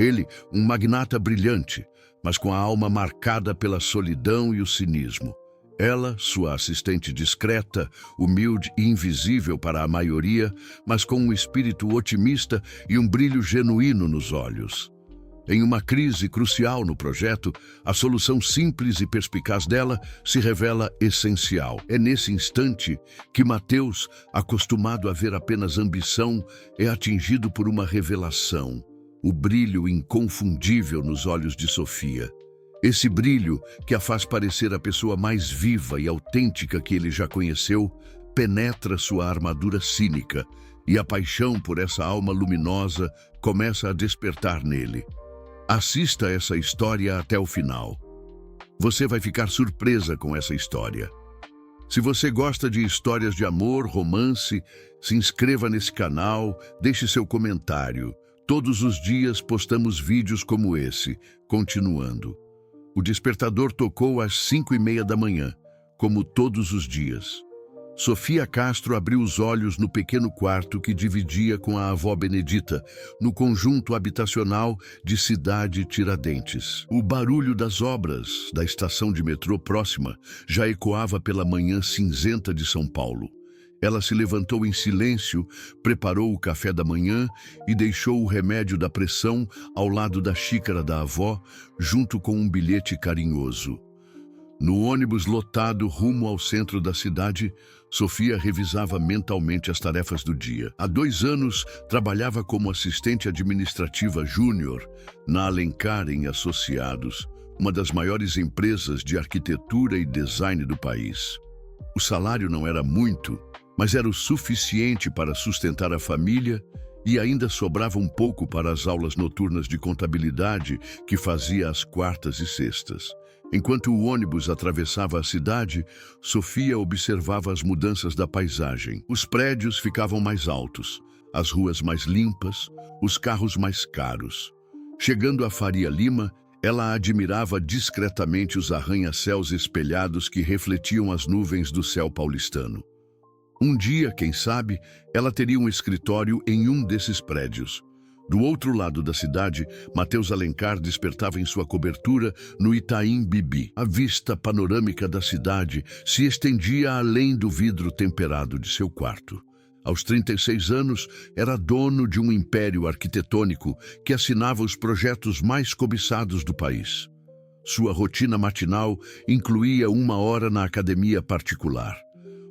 Ele, um magnata brilhante, mas com a alma marcada pela solidão e o cinismo. Ela, sua assistente discreta, humilde e invisível para a maioria, mas com um espírito otimista e um brilho genuíno nos olhos. Em uma crise crucial no projeto, a solução simples e perspicaz dela se revela essencial. É nesse instante que Mateus, acostumado a ver apenas ambição, é atingido por uma revelação, o brilho inconfundível nos olhos de Sofia. Esse brilho, que a faz parecer a pessoa mais viva e autêntica que ele já conheceu, penetra sua armadura cínica, e a paixão por essa alma luminosa começa a despertar nele. Assista essa história até o final. Você vai ficar surpresa com essa história. Se você gosta de histórias de amor, romance, se inscreva nesse canal, deixe seu comentário. Todos os dias postamos vídeos como esse, continuando. O despertador tocou às 5:30 da manhã, como todos os dias. Sofia Castro abriu os olhos no pequeno quarto que dividia com a avó Benedita, no conjunto habitacional de Cidade Tiradentes. O barulho das obras da estação de metrô próxima já ecoava pela manhã cinzenta de São Paulo. Ela se levantou em silêncio, preparou o café da manhã e deixou o remédio da pressão ao lado da xícara da avó, junto com um bilhete carinhoso. No ônibus lotado rumo ao centro da cidade, Sofia revisava mentalmente as tarefas do dia. Há 2 anos, trabalhava como assistente administrativa júnior na Alencar em Associados, uma das maiores empresas de arquitetura e design do país. O salário não era muito, mas era o suficiente para sustentar a família e ainda sobrava um pouco para as aulas noturnas de contabilidade que fazia às quartas e sextas. Enquanto o ônibus atravessava a cidade, Sofia observava as mudanças da paisagem. Os prédios ficavam mais altos, as ruas mais limpas, os carros mais caros. Chegando a Faria Lima, ela admirava discretamente os arranha-céus espelhados que refletiam as nuvens do céu paulistano. Um dia, quem sabe, ela teria um escritório em um desses prédios. Do outro lado da cidade, Mateus Alencar despertava em sua cobertura no Itaim Bibi. A vista panorâmica da cidade se estendia além do vidro temperado de seu quarto. Aos 36 anos, era dono de um império arquitetônico que assinava os projetos mais cobiçados do país. Sua rotina matinal incluía 1 hora na academia particular,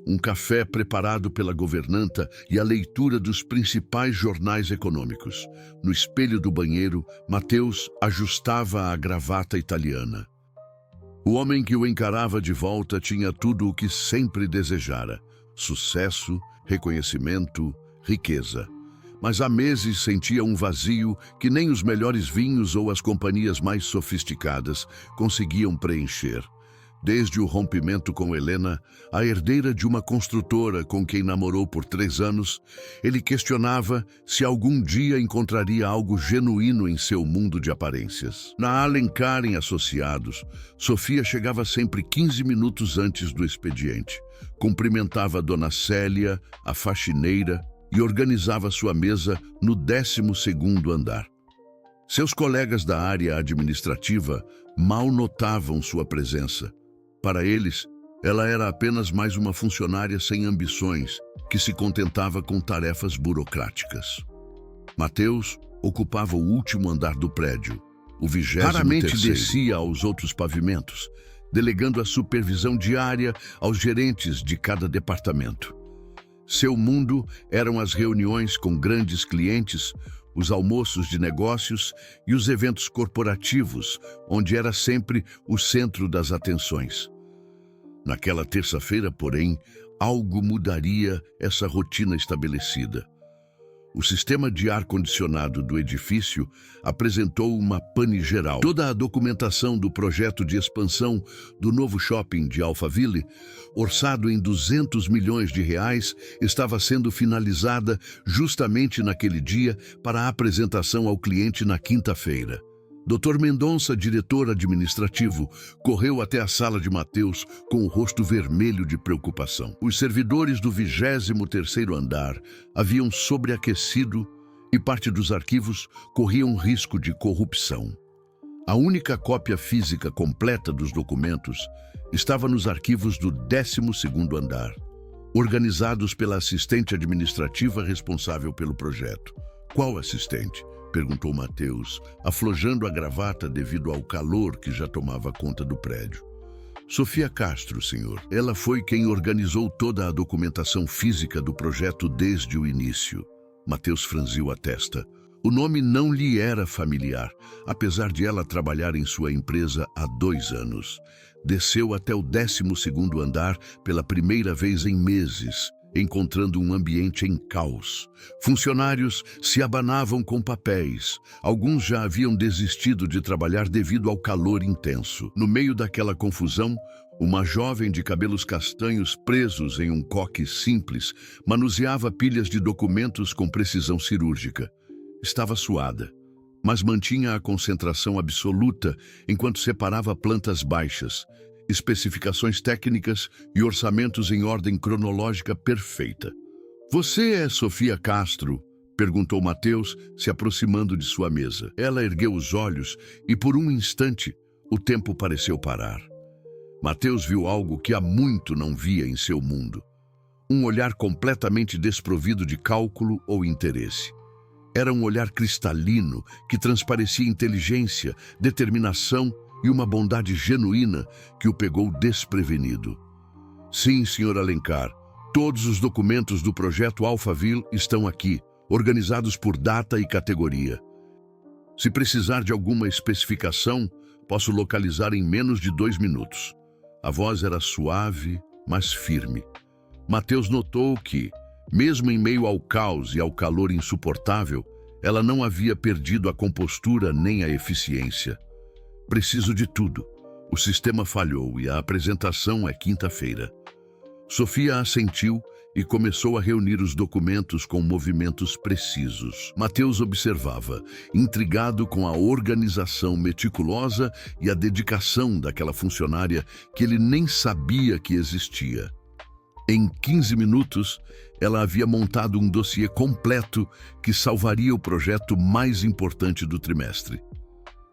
um café preparado pela governanta e a leitura dos principais jornais econômicos. No espelho do banheiro, Mateus ajustava a gravata italiana. O homem que o encarava de volta tinha tudo o que sempre desejara: sucesso, reconhecimento, riqueza. Mas há meses sentia um vazio que nem os melhores vinhos ou as companhias mais sofisticadas conseguiam preencher. Desde o rompimento com Helena, a herdeira de uma construtora com quem namorou por 3 anos, ele questionava se algum dia encontraria algo genuíno em seu mundo de aparências. Na Alencar em Associados, Sofia chegava sempre 15 minutos antes do expediente, cumprimentava a Dona Célia, a faxineira, e organizava sua mesa no 12º andar. Seus colegas da área administrativa mal notavam sua presença. Para eles, ela era apenas mais uma funcionária sem ambições, que se contentava com tarefas burocráticas. Mateus ocupava o último andar do prédio, o 23º. Raramente descia aos outros pavimentos, delegando a supervisão diária aos gerentes de cada departamento. Seu mundo eram as reuniões com grandes clientes, os almoços de negócios e os eventos corporativos, onde era sempre o centro das atenções. Naquela terça-feira, porém, algo mudaria essa rotina estabelecida. O sistema de ar-condicionado do edifício apresentou uma pane geral. Toda a documentação do projeto de expansão do novo shopping de Alphaville, orçado em R$ 200 milhões, estava sendo finalizada justamente naquele dia para a apresentação ao cliente na quinta-feira. Dr. Mendonça, diretor administrativo, correu até a sala de Mateus com o rosto vermelho de preocupação. Os servidores do 23º andar haviam sobreaquecido e parte dos arquivos corriam risco de corrupção. A única cópia física completa dos documentos estava nos arquivos do 12º andar, organizados pela assistente administrativa responsável pelo projeto. Qual assistente? Perguntou Mateus, aflojando a gravata devido ao calor que já tomava conta do prédio. Sofia Castro, senhor. Ela foi quem organizou toda a documentação física do projeto desde o início. Mateus franziu a testa. O nome não lhe era familiar, apesar de ela trabalhar em sua empresa há 2 anos. Desceu até o 12º andar pela primeira vez em meses, encontrando um ambiente em caos. Funcionários se abanavam com papéis. Alguns já haviam desistido de trabalhar devido ao calor intenso. No meio daquela confusão, uma jovem de cabelos castanhos presos em um coque simples manuseava pilhas de documentos com precisão cirúrgica. Estava suada, mas mantinha a concentração absoluta enquanto separava plantas baixas, especificações técnicas e orçamentos em ordem cronológica perfeita. Você é Sofia Castro? Perguntou Mateus, se aproximando de sua mesa. Ela ergueu os olhos e, por um instante, o tempo pareceu parar. Mateus viu algo que há muito não via em seu mundo. Um olhar completamente desprovido de cálculo ou interesse. Era um olhar cristalino que transparecia inteligência, determinação e uma bondade genuína que o pegou desprevenido. Sim, Sr. Alencar, todos os documentos do projeto Alphaville estão aqui, organizados por data e categoria. Se precisar de alguma especificação, posso localizar em menos de 2 minutos. A voz era suave, mas firme. Mateus notou que, mesmo em meio ao caos e ao calor insuportável, ela não havia perdido a compostura nem a eficiência. Preciso de tudo. O sistema falhou e a apresentação é quinta-feira. Sofia assentiu e começou a reunir os documentos com movimentos precisos. Mateus observava, intrigado com a organização meticulosa e a dedicação daquela funcionária que ele nem sabia que existia. Em 15 minutos, ela havia montado um dossiê completo que salvaria o projeto mais importante do trimestre.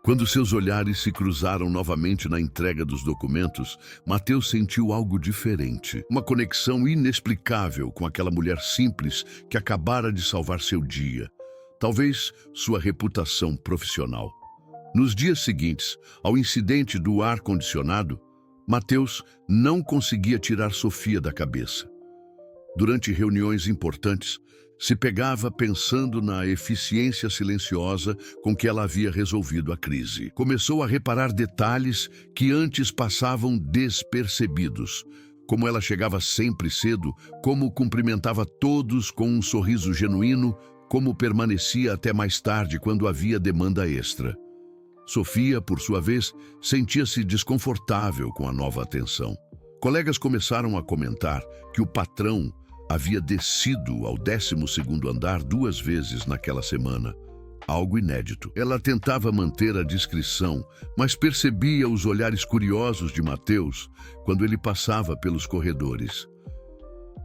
Quando seus olhares se cruzaram novamente na entrega dos documentos, Mateus sentiu algo diferente. Uma conexão inexplicável com aquela mulher simples que acabara de salvar seu dia. Talvez sua reputação profissional. Nos dias seguintes, ao incidente do ar-condicionado, Mateus não conseguia tirar Sofia da cabeça. Durante reuniões importantes, se pegava pensando na eficiência silenciosa com que ela havia resolvido a crise. Começou a reparar detalhes que antes passavam despercebidos, como ela chegava sempre cedo, como cumprimentava todos com um sorriso genuíno, como permanecia até mais tarde quando havia demanda extra. Sofia, por sua vez, sentia-se desconfortável com a nova atenção. Colegas começaram a comentar que o patrão havia descido ao 12º andar 2 vezes naquela semana. Algo inédito. Ela tentava manter a discrição, mas percebia os olhares curiosos de Mateus quando ele passava pelos corredores.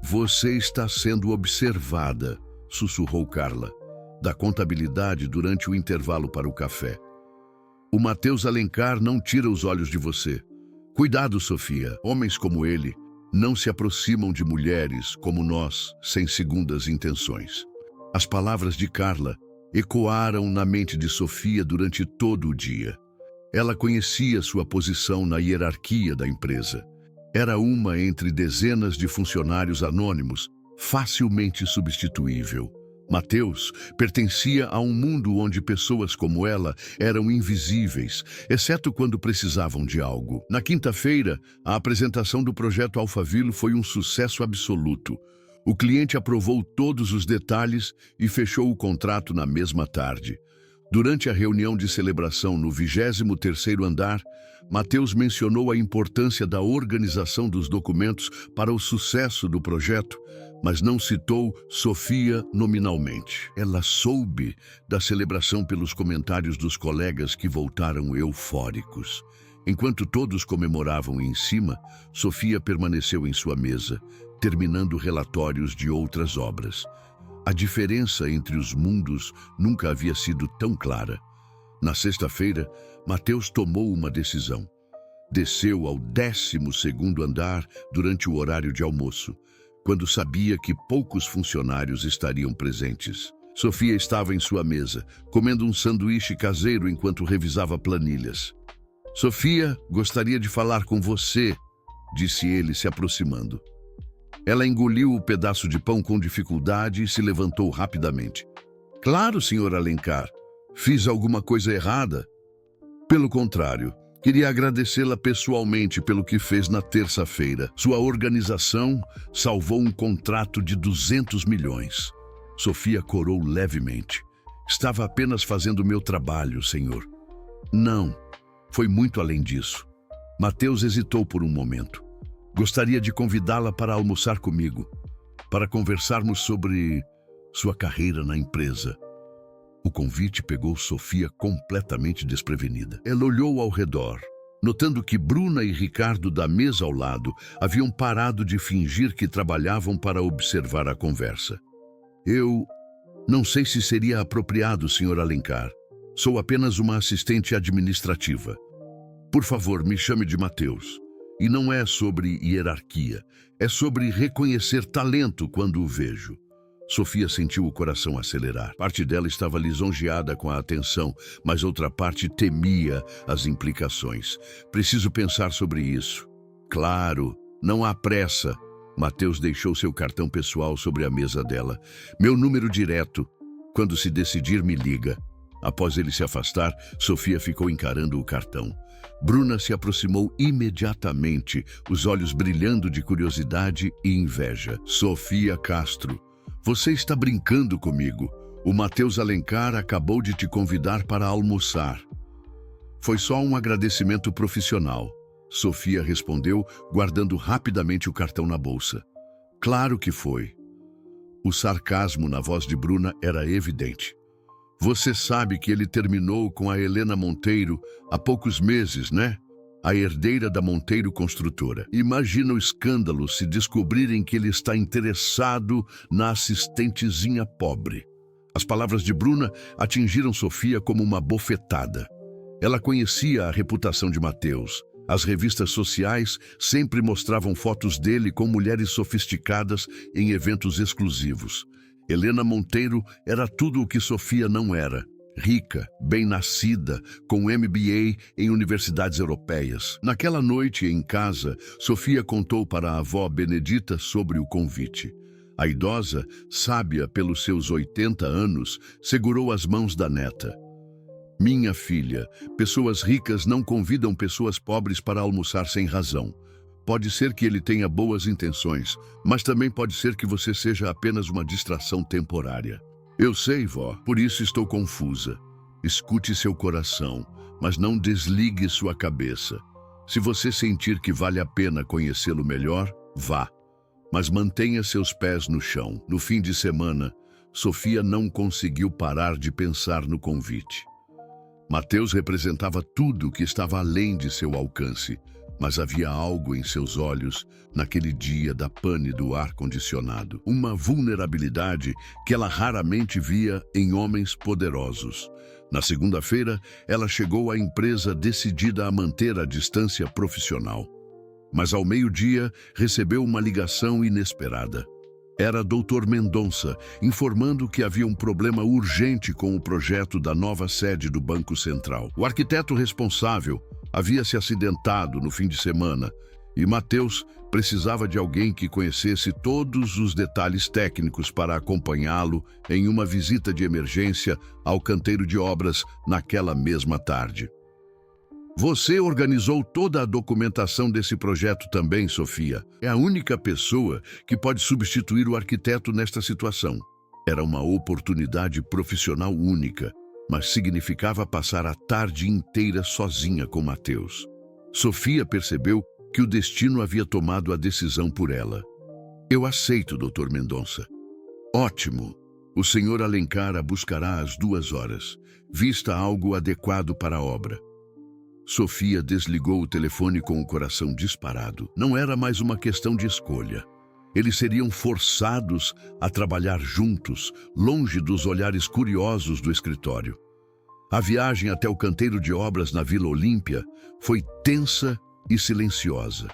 Você está sendo observada, sussurrou Carla, da contabilidade durante o intervalo para o café. O Mateus Alencar não tira os olhos de você. Cuidado, Sofia. Homens como ele não se aproximam de mulheres como nós, sem segundas intenções. As palavras de Carla ecoaram na mente de Sofia durante todo o dia. Ela conhecia sua posição na hierarquia da empresa. Era uma entre dezenas de funcionários anônimos, facilmente substituível. Mateus pertencia a um mundo onde pessoas como ela eram invisíveis, exceto quando precisavam de algo. Na quinta-feira, a apresentação do projeto Alphaville foi um sucesso absoluto. O cliente aprovou todos os detalhes e fechou o contrato na mesma tarde. Durante a reunião de celebração no 23º andar, Mateus mencionou a importância da organização dos documentos para o sucesso do projeto, mas não citou Sofia nominalmente. Ela soube da celebração pelos comentários dos colegas que voltaram eufóricos. Enquanto todos comemoravam em cima, Sofia permaneceu em sua mesa, terminando relatórios de outras obras. A diferença entre os mundos nunca havia sido tão clara. Na sexta-feira, Mateus tomou uma decisão. Desceu ao 12º andar durante o horário de almoço, quando sabia que poucos funcionários estariam presentes. Sofia estava em sua mesa, comendo um sanduíche caseiro enquanto revisava planilhas. "Sofia, gostaria de falar com você", disse ele, se aproximando. Ela engoliu o pedaço de pão com dificuldade e se levantou rapidamente. "Claro, Sr. Alencar. Fiz alguma coisa errada?" "Pelo contrário, queria agradecê-la pessoalmente pelo que fez na terça-feira. Sua organização salvou um contrato de 200 milhões. Sofia corou levemente. "Estava apenas fazendo meu trabalho, senhor." "Não, foi muito além disso." Mateus hesitou por um momento. "Gostaria de convidá-la para almoçar comigo, para conversarmos sobre sua carreira na empresa." O convite pegou Sofia completamente desprevenida. Ela olhou ao redor, notando que Bruna e Ricardo, da mesa ao lado, haviam parado de fingir que trabalhavam para observar a conversa. "Eu não sei se seria apropriado, Sr. Alencar. Sou apenas uma assistente administrativa. Por favor, me chame de Mateus. E não é sobre hierarquia, é sobre reconhecer talento quando o vejo." Sofia sentiu o coração acelerar. Parte dela estava lisonjeada com a atenção, mas outra parte temia as implicações. "Preciso pensar sobre isso." "Claro, não há pressa." Mateus deixou seu cartão pessoal sobre a mesa dela. "Meu número direto. Quando se decidir, me liga." Após ele se afastar, Sofia ficou encarando o cartão. Bruna se aproximou imediatamente, os olhos brilhando de curiosidade e inveja. "Sofia Castro, você está brincando comigo. O Mateus Alencar acabou de te convidar para almoçar." "Foi só um agradecimento profissional." Sofia respondeu, guardando rapidamente o cartão na bolsa. "Claro que foi." O sarcasmo na voz de Bruna era evidente. "Você sabe que ele terminou com a Helena Monteiro há poucos meses, né? A herdeira da Monteiro Construtora. Imagina o escândalo se descobrirem que ele está interessado na assistentezinha pobre." As palavras de Bruna atingiram Sofia como uma bofetada. Ela conhecia a reputação de Mateus. As revistas sociais sempre mostravam fotos dele com mulheres sofisticadas em eventos exclusivos. Helena Monteiro era tudo o que Sofia não era. Rica, bem-nascida, com MBA em universidades europeias. Naquela noite, em casa, Sofia contou para a avó Benedita sobre o convite. A idosa, sábia pelos seus 80 anos, segurou as mãos da neta. "Minha filha, pessoas ricas não convidam pessoas pobres para almoçar sem razão. Pode ser que ele tenha boas intenções, mas também pode ser que você seja apenas uma distração temporária." "Eu sei, vó, por isso estou confusa." "Escute seu coração, mas não desligue sua cabeça. Se você sentir que vale a pena conhecê-lo melhor, vá. Mas mantenha seus pés no chão." No fim de semana, Sofia não conseguiu parar de pensar no convite. Mateus representava tudo que estava além de seu alcance, mas havia algo em seus olhos naquele dia da pane do ar-condicionado. Uma vulnerabilidade que ela raramente via em homens poderosos. Na segunda-feira, ela chegou à empresa decidida a manter a distância profissional. Mas ao meio-dia, recebeu uma ligação inesperada. Era Dr. Mendonça, informando que havia um problema urgente com o projeto da nova sede do Banco Central. O arquiteto responsável havia se acidentado no fim de semana e Mateus precisava de alguém que conhecesse todos os detalhes técnicos para acompanhá-lo em uma visita de emergência ao canteiro de obras naquela mesma tarde. "Você organizou toda a documentação desse projeto também, Sofia. É a única pessoa que pode substituir o arquiteto nesta situação." Era uma oportunidade profissional única, mas significava passar a tarde inteira sozinha com Mateus. Sofia percebeu que o destino havia tomado a decisão por ela. "Eu aceito, Dr. Mendonça." "Ótimo. O Sr. Alencar a buscará às 2 horas. Vista algo adequado para a obra." Sofia desligou o telefone com o coração disparado. Não era mais uma questão de escolha. Eles seriam forçados a trabalhar juntos, longe dos olhares curiosos do escritório. A viagem até o canteiro de obras na Vila Olímpia foi tensa e silenciosa.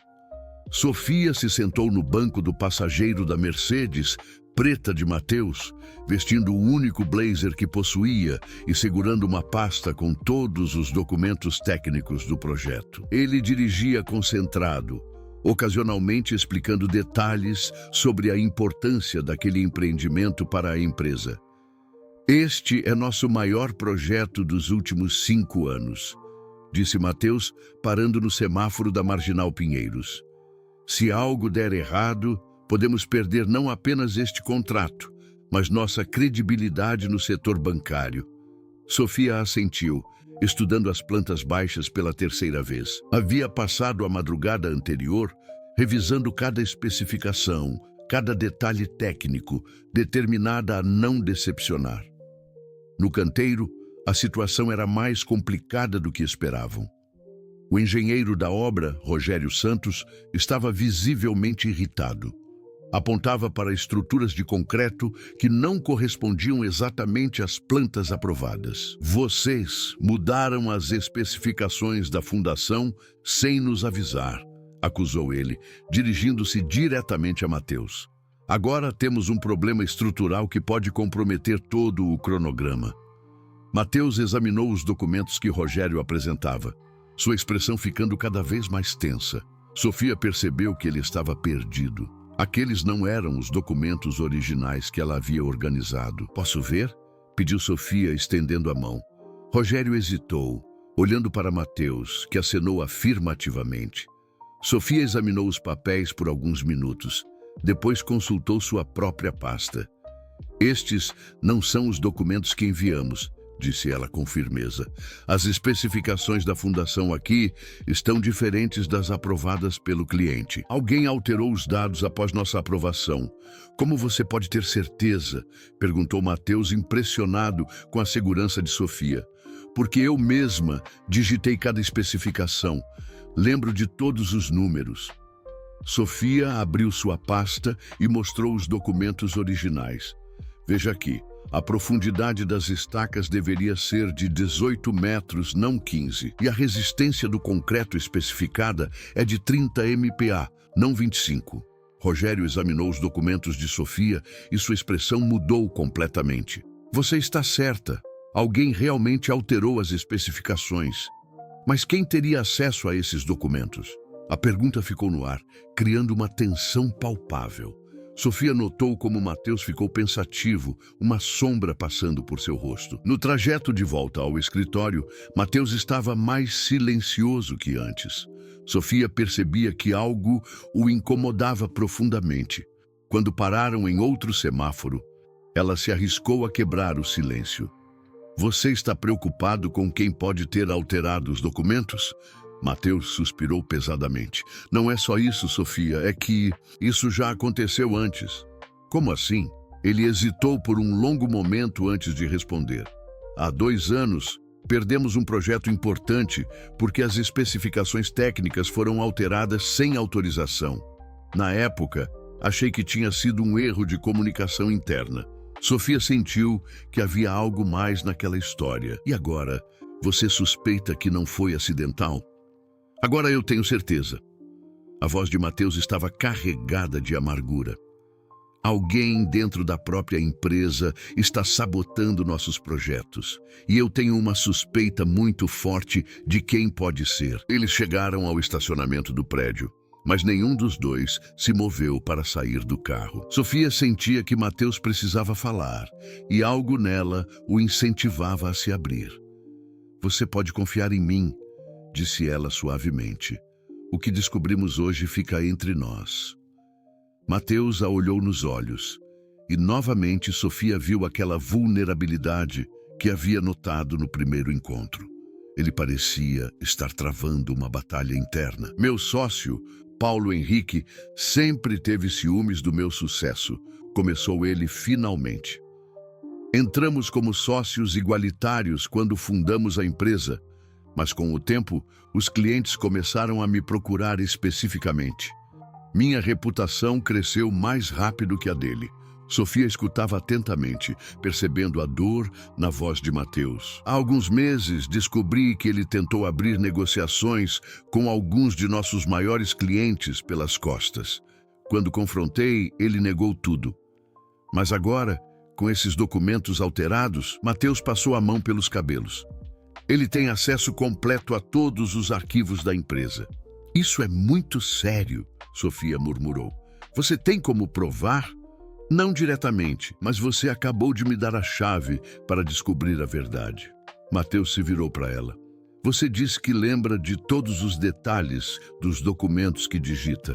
Sofia se sentou no banco do passageiro da Mercedes, preta de Mateus, vestindo o único blazer que possuía e segurando uma pasta com todos os documentos técnicos do projeto. Ele dirigia concentrado, ocasionalmente explicando detalhes sobre a importância daquele empreendimento para a empresa. Este é nosso maior projeto dos últimos 5 anos, disse Mateus, parando no semáforo da Marginal Pinheiros. Se algo der errado, podemos perder não apenas este contrato, mas nossa credibilidade no setor bancário. Sofia assentiu, estudando as plantas baixas pela 3ª vez. Havia passado a madrugada anterior, revisando cada especificação, cada detalhe técnico, determinada a não decepcionar. No canteiro, a situação era mais complicada do que esperavam. O engenheiro da obra, Rogério Santos, estava visivelmente irritado. Apontava para estruturas de concreto que não correspondiam exatamente às plantas aprovadas. Vocês mudaram as especificações da fundação sem nos avisar, acusou ele, dirigindo-se diretamente a Mateus. Agora temos um problema estrutural que pode comprometer todo o cronograma. Mateus examinou os documentos que Rogério apresentava, sua expressão ficando cada vez mais tensa. Sofia percebeu que ele estava perdido. Aqueles não eram os documentos originais que ela havia organizado. Posso ver? Pediu Sofia, estendendo a mão. Rogério hesitou, olhando para Mateus, que acenou afirmativamente. Sofia examinou os papéis por alguns minutos. Depois consultou sua própria pasta. Estes não são os documentos que enviamos, disse ela com firmeza. As especificações da fundação aqui estão diferentes das aprovadas pelo cliente. Alguém alterou os dados após nossa aprovação. Como você pode ter certeza? Perguntou Mateus, impressionado com a segurança de Sofia. Porque eu mesma digitei cada especificação. Lembro de todos os números. Sofia abriu sua pasta e mostrou os documentos originais. Veja aqui. A profundidade das estacas deveria ser de 18 metros, não 15. E a resistência do concreto especificada é de 30 MPa, não 25. Rogério examinou os documentos de Sofia e sua expressão mudou completamente. Você está certa. Alguém realmente alterou as especificações. Mas quem teria acesso a esses documentos? A pergunta ficou no ar, criando uma tensão palpável. Sofia notou como Mateus ficou pensativo, uma sombra passando por seu rosto. No trajeto de volta ao escritório, Mateus estava mais silencioso que antes. Sofia percebia que algo o incomodava profundamente. Quando pararam em outro semáforo, ela se arriscou a quebrar o silêncio. Você está preocupado com quem pode ter alterado os documentos? Mateus suspirou pesadamente. Não é só isso, Sofia, é que isso já aconteceu antes. Como assim? Ele hesitou por um longo momento antes de responder. Há 2 anos, perdemos um projeto importante porque as especificações técnicas foram alteradas sem autorização. Na época, achei que tinha sido um erro de comunicação interna. Sofia sentiu que havia algo mais naquela história. E agora, você suspeita que não foi acidental? Agora eu tenho certeza. A voz de Mateus estava carregada de amargura. Alguém dentro da própria empresa está sabotando nossos projetos. E eu tenho uma suspeita muito forte de quem pode ser. Eles chegaram ao estacionamento do prédio, mas nenhum dos dois se moveu para sair do carro. Sofia sentia que Mateus precisava falar, e algo nela o incentivava a se abrir. Você pode confiar em mim, disse ela suavemente. O que descobrimos hoje fica entre nós. Mateus a olhou nos olhos, e novamente Sofia viu aquela vulnerabilidade que havia notado no primeiro encontro. Ele parecia estar travando uma batalha interna. Meu sócio, Paulo Henrique, sempre teve ciúmes do meu sucesso, começou ele finalmente. Entramos como sócios igualitários quando fundamos a empresa, mas com o tempo, os clientes começaram a me procurar especificamente. Minha reputação cresceu mais rápido que a dele. Sofia escutava atentamente, percebendo a dor na voz de Mateus. Há alguns meses, descobri que ele tentou abrir negociações com alguns de nossos maiores clientes pelas costas. Quando confrontei, ele negou tudo. Mas agora, com esses documentos alterados, Mateus passou a mão pelos cabelos. Ele tem acesso completo a todos os arquivos da empresa. Isso é muito sério, Sofia murmurou. Você tem como provar? Não diretamente, mas você acabou de me dar a chave para descobrir a verdade. Mateus se virou para ela. Você disse que lembra de todos os detalhes dos documentos que digita.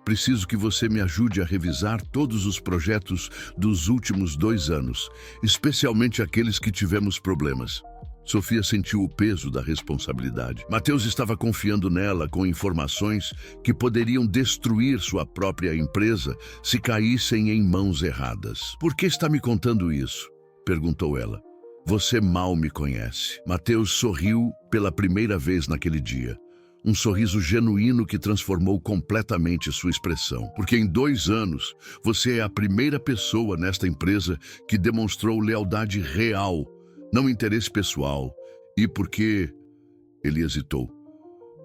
Preciso que você me ajude a revisar todos os projetos dos últimos 2 anos, especialmente aqueles que tivemos problemas. Sofia sentiu o peso da responsabilidade. Mateus estava confiando nela com informações que poderiam destruir sua própria empresa se caíssem em mãos erradas. Por que está me contando isso? Perguntou ela. Você mal me conhece. Mateus sorriu pela primeira vez naquele dia. Um sorriso genuíno que transformou completamente sua expressão. Porque em 2 anos, você é a primeira pessoa nesta empresa que demonstrou lealdade real, não interesse pessoal. E porque... Ele hesitou.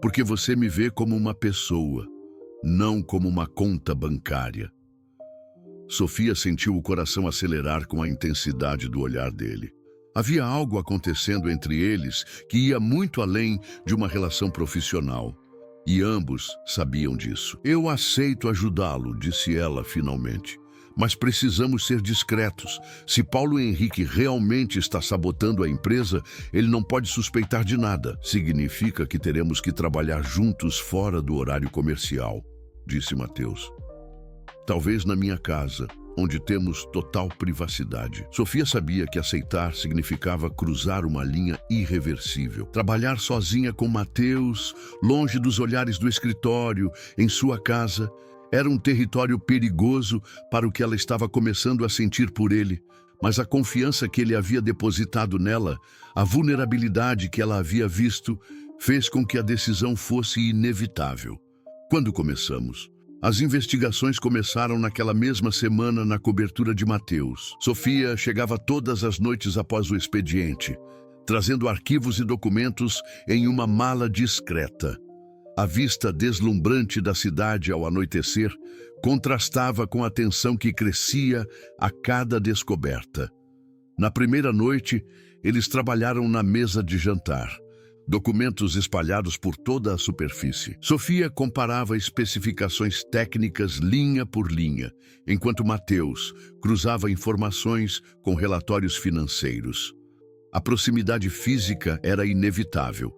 Porque você me vê como uma pessoa, não como uma conta bancária. Sofia sentiu o coração acelerar com a intensidade do olhar dele. Havia algo acontecendo entre eles que ia muito além de uma relação profissional. E ambos sabiam disso. Eu aceito ajudá-lo, disse ela finalmente. Mas precisamos ser discretos. Se Paulo Henrique realmente está sabotando a empresa, ele não pode suspeitar de nada. Significa que teremos que trabalhar juntos fora do horário comercial, disse Mateus. Talvez na minha casa, onde temos total privacidade. Sofia sabia que aceitar significava cruzar uma linha irreversível. Trabalhar sozinha com Mateus, longe dos olhares do escritório, em sua casa, era um território perigoso para o que ela estava começando a sentir por ele, mas a confiança que ele havia depositado nela, a vulnerabilidade que ela havia visto, fez com que a decisão fosse inevitável. Quando começamos? As investigações começaram naquela mesma semana na cobertura de Mateus. Sofia chegava todas as noites após o expediente, trazendo arquivos e documentos em uma mala discreta. A vista deslumbrante da cidade ao anoitecer contrastava com a tensão que crescia a cada descoberta. Na primeira noite, eles trabalharam na mesa de jantar, documentos espalhados por toda a superfície. Sofia comparava especificações técnicas linha por linha, enquanto Mateus cruzava informações com relatórios financeiros. A proximidade física era inevitável.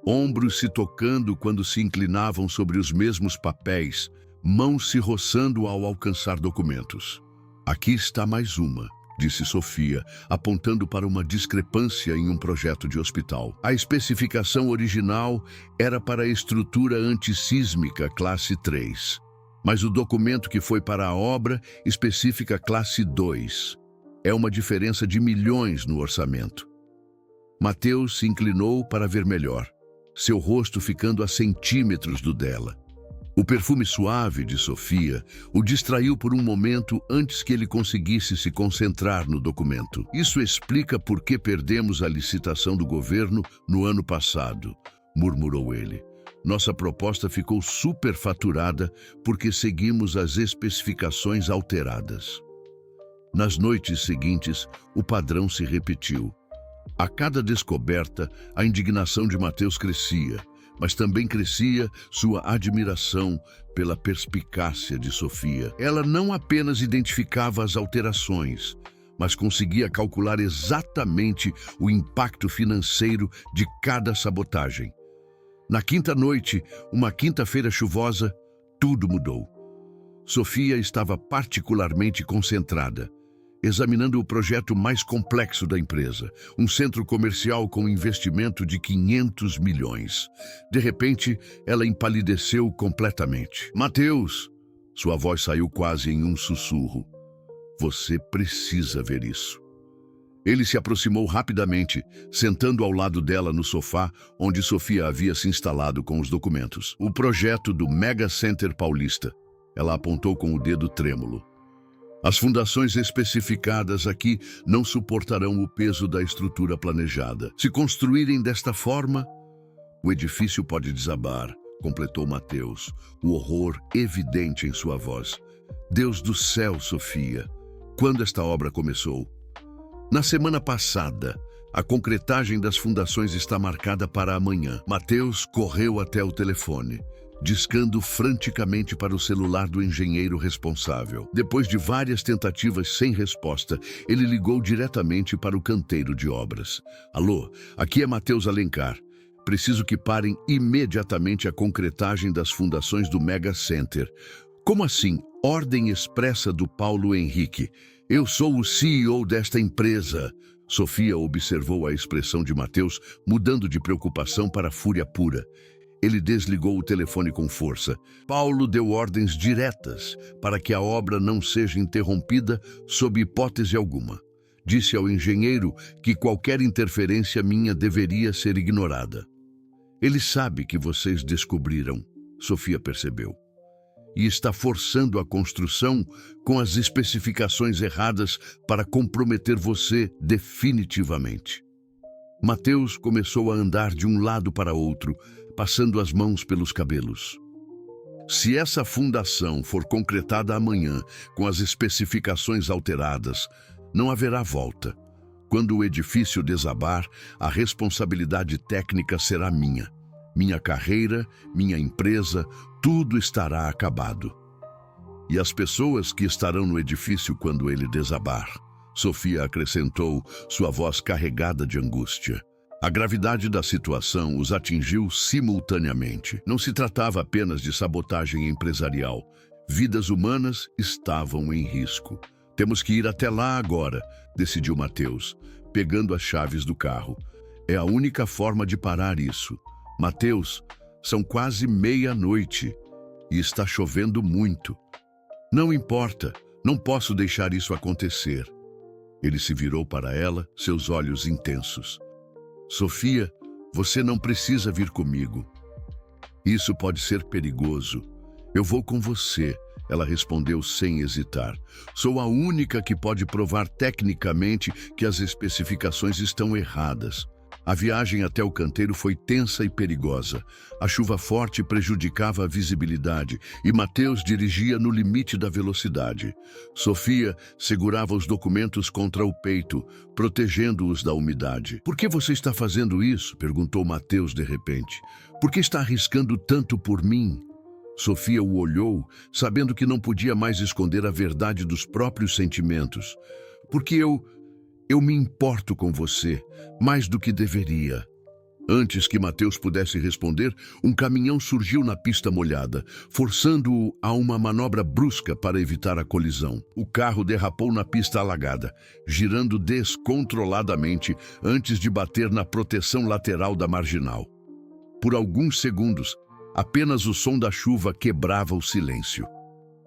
Ombros se tocando quando se inclinavam sobre os mesmos papéis, mãos se roçando ao alcançar documentos. Aqui está mais uma, disse Sofia, apontando para uma discrepância em um projeto de hospital. A especificação original era para a estrutura antissísmica classe 3, mas o documento que foi para a obra especifica classe 2. É uma diferença de milhões no orçamento. Mateus se inclinou para ver melhor, seu rosto ficando a centímetros do dela. O perfume suave de Sofia o distraiu por um momento antes que ele conseguisse se concentrar no documento. Isso explica por que perdemos a licitação do governo no ano passado, murmurou ele. Nossa proposta ficou superfaturada porque seguimos as especificações alteradas. Nas noites seguintes, o padrão se repetiu. A cada descoberta, a indignação de Mateus crescia, mas também crescia sua admiração pela perspicácia de Sofia. Ela não apenas identificava as alterações, mas conseguia calcular exatamente o impacto financeiro de cada sabotagem. Na quinta noite, uma quinta-feira chuvosa, tudo mudou. Sofia estava particularmente concentrada, examinando o projeto mais complexo da empresa, um centro comercial com investimento de 500 milhões. De repente, ela empalideceu completamente. Mateus! Sua voz saiu quase em um sussurro. Você precisa ver isso. Ele se aproximou rapidamente, sentando ao lado dela no sofá, onde Sofia havia se instalado com os documentos. O projeto do Mega Center Paulista. Ela apontou com o dedo trêmulo. As fundações especificadas aqui não suportarão o peso da estrutura planejada. Se construírem desta forma, o edifício pode desabar, completou Mateus, o horror evidente em sua voz. Deus do céu, Sofia, quando esta obra começou? Na semana passada. A concretagem das fundações está marcada para amanhã. Mateus correu até o telefone, discando franticamente para o celular do engenheiro responsável. Depois de várias tentativas sem resposta, ele ligou diretamente para o canteiro de obras. Alô, aqui é Mateus Alencar. Preciso que parem imediatamente a concretagem das fundações do Mega Center. Como assim? Ordem expressa do Paulo Henrique. Eu sou o CEO desta empresa. Sofia observou a expressão de Mateus, mudando de preocupação para fúria pura. Ele desligou o telefone com força. Paulo deu ordens diretas para que a obra não seja interrompida sob hipótese alguma. Disse ao engenheiro que qualquer interferência minha deveria ser ignorada. Ele sabe que vocês descobriram, Sofia percebeu, e está forçando a construção com as especificações erradas para comprometer você definitivamente. Mateus começou a andar de um lado para outro, passando as mãos pelos cabelos. Se essa fundação for concretada amanhã com as especificações alteradas, não haverá volta. Quando o edifício desabar, a responsabilidade técnica será minha. Minha carreira, minha empresa, tudo estará acabado. E as pessoas que estarão no edifício quando ele desabar, Sofia acrescentou, sua voz carregada de angústia. A gravidade da situação os atingiu simultaneamente. Não se tratava apenas de sabotagem empresarial. Vidas humanas estavam em risco. Temos que ir até lá agora, decidiu Mateus, pegando as chaves do carro. É a única forma de parar isso. Mateus, são quase meia-noite e está chovendo muito. Não importa, não posso deixar isso acontecer. Ele se virou para ela, seus olhos intensos. Sofia, você não precisa vir comigo. Isso pode ser perigoso. Eu vou com você, ela respondeu sem hesitar. Sou a única que pode provar tecnicamente que as especificações estão erradas. A viagem até o canteiro foi tensa e perigosa. A chuva forte prejudicava a visibilidade e Mateus dirigia no limite da velocidade. Sofia segurava os documentos contra o peito, protegendo-os da umidade. Por que você está fazendo isso? Perguntou Mateus de repente. Por que está arriscando tanto por mim? Sofia o olhou, sabendo que não podia mais esconder a verdade dos próprios sentimentos. Porque eu me importo com você, mais do que deveria. Antes que Mateus pudesse responder, um caminhão surgiu na pista molhada, forçando-o a uma manobra brusca para evitar a colisão. O carro derrapou na pista alagada, girando descontroladamente antes de bater na proteção lateral da marginal. Por alguns segundos, apenas o som da chuva quebrava o silêncio.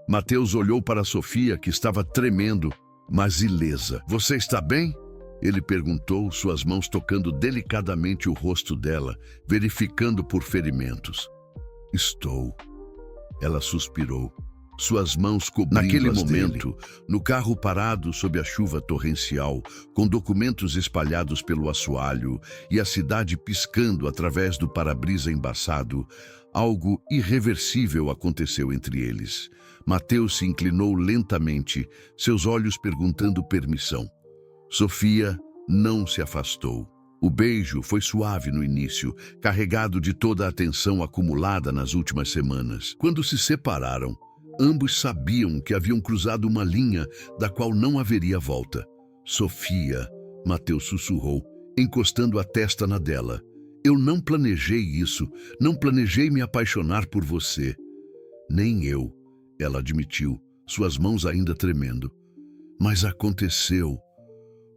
Mateus olhou para Sofia, que estava tremendo, mas ilesa. Você está bem? Ele perguntou, suas mãos tocando delicadamente o rosto dela, verificando por ferimentos. Estou. Ela suspirou. Suas mãos cobrindo Naquele as momento, dele. No carro parado sob a chuva torrencial, com documentos espalhados pelo assoalho e a cidade piscando através do para-brisa embaçado, algo irreversível aconteceu entre eles. Mateus se inclinou lentamente, seus olhos perguntando permissão. Sofia não se afastou. O beijo foi suave no início, carregado de toda a atenção acumulada nas últimas semanas. Quando se separaram, ambos sabiam que haviam cruzado uma linha da qual não haveria volta. Sofia, Mateus sussurrou, encostando a testa na dela. Eu não planejei isso, não planejei me apaixonar por você. Nem eu, ela admitiu, suas mãos ainda tremendo. Mas aconteceu.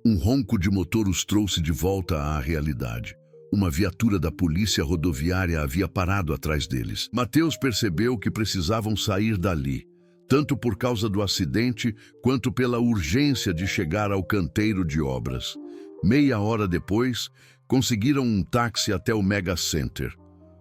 Um ronco de motor os trouxe de volta à realidade. Uma viatura da polícia rodoviária havia parado atrás deles. Mateus percebeu que precisavam sair dali, tanto por causa do acidente quanto pela urgência de chegar ao canteiro de obras. Meia hora depois, conseguiram um táxi até o Mega Center.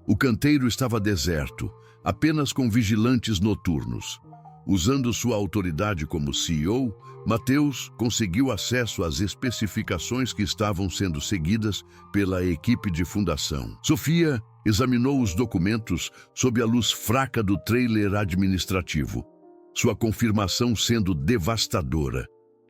O canteiro estava deserto, apenas com vigilantes noturnos. Usando sua autoridade como CEO, Mateus conseguiu acesso às especificações que estavam sendo seguidas pela equipe de fundação. Sofia examinou os documentos sob a luz fraca do trailer administrativo, sua confirmação sendo devastadora.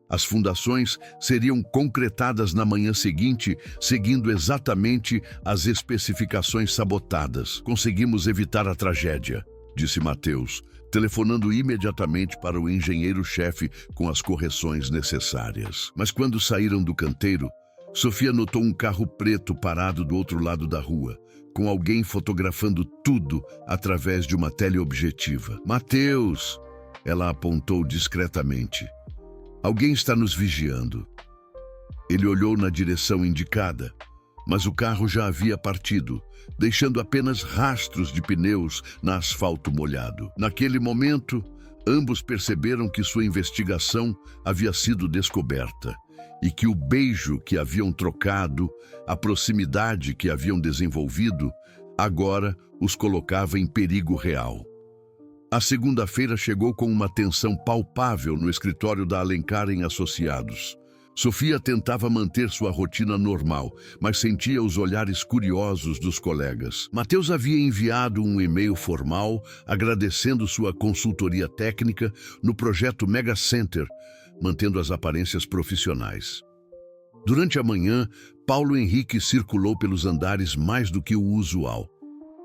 As fundações seriam concretadas na manhã seguinte, seguindo exatamente as especificações sabotadas. Conseguimos evitar a tragédia, disse Mateus, telefonando imediatamente para o engenheiro-chefe com as correções necessárias. Mas quando saíram do canteiro, Sofia notou um carro preto parado do outro lado da rua, com alguém fotografando tudo através de uma teleobjetiva. Mateus! Ela apontou discretamente. Alguém está nos vigiando. Ele olhou na direção indicada, mas o carro já havia partido, deixando apenas rastros de pneus no asfalto molhado. Naquele momento, ambos perceberam que sua investigação havia sido descoberta e que o beijo que haviam trocado, a proximidade que haviam desenvolvido, agora os colocava em perigo real. A segunda-feira chegou com uma tensão palpável no escritório da Alencar em Associados. Sofia tentava manter sua rotina normal, mas sentia os olhares curiosos dos colegas. Mateus havia enviado um e-mail formal agradecendo sua consultoria técnica no projeto Mega Center, mantendo as aparências profissionais. Durante a manhã, Paulo Henrique circulou pelos andares mais do que o usual.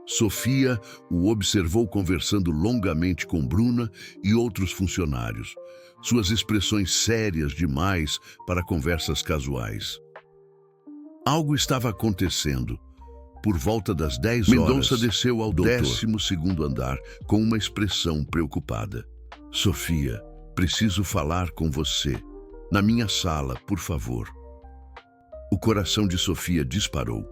Sofia o observou conversando longamente com Bruna e outros funcionários, suas expressões sérias demais para conversas casuais. Algo estava acontecendo. Por volta das 10 horas, Mendonça desceu ao 12º andar com uma expressão preocupada. Sofia, preciso falar com você. Na minha sala, por favor. O coração de Sofia disparou.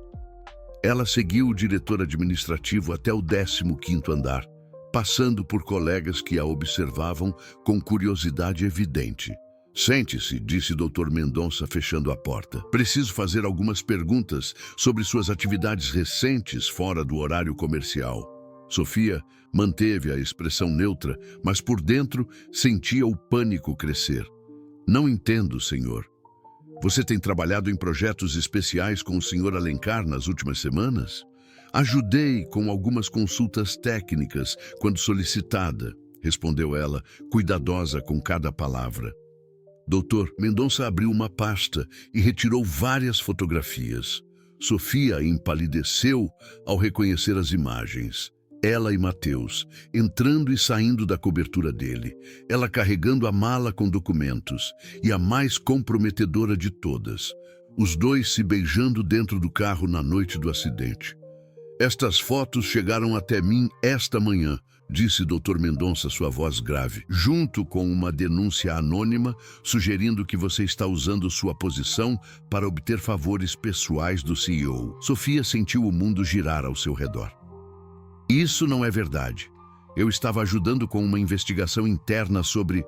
Ela seguiu o diretor administrativo até o 15º andar, passando por colegas que a observavam com curiosidade evidente. Sente-se, disse Dr. Mendonça, fechando a porta. Preciso fazer algumas perguntas sobre suas atividades recentes fora do horário comercial. Sofia manteve a expressão neutra, mas por dentro sentia o pânico crescer. Não entendo, senhor. Você tem trabalhado em projetos especiais com o Sr. Alencar nas últimas semanas? Ajudei com algumas consultas técnicas quando solicitada, respondeu ela, cuidadosa com cada palavra. Doutor, Mendonça abriu uma pasta e retirou várias fotografias. Sofia empalideceu ao reconhecer as imagens. Ela e Mateus, entrando e saindo da cobertura dele, ela carregando a mala com documentos, e a mais comprometedora de todas, os dois se beijando dentro do carro na noite do acidente. Estas fotos chegaram até mim esta manhã, disse Dr. Mendonça, sua voz grave, junto com uma denúncia anônima sugerindo que você está usando sua posição para obter favores pessoais do CEO. Sofia sentiu o mundo girar ao seu redor. Isso não é verdade. Eu estava ajudando com uma investigação interna sobre...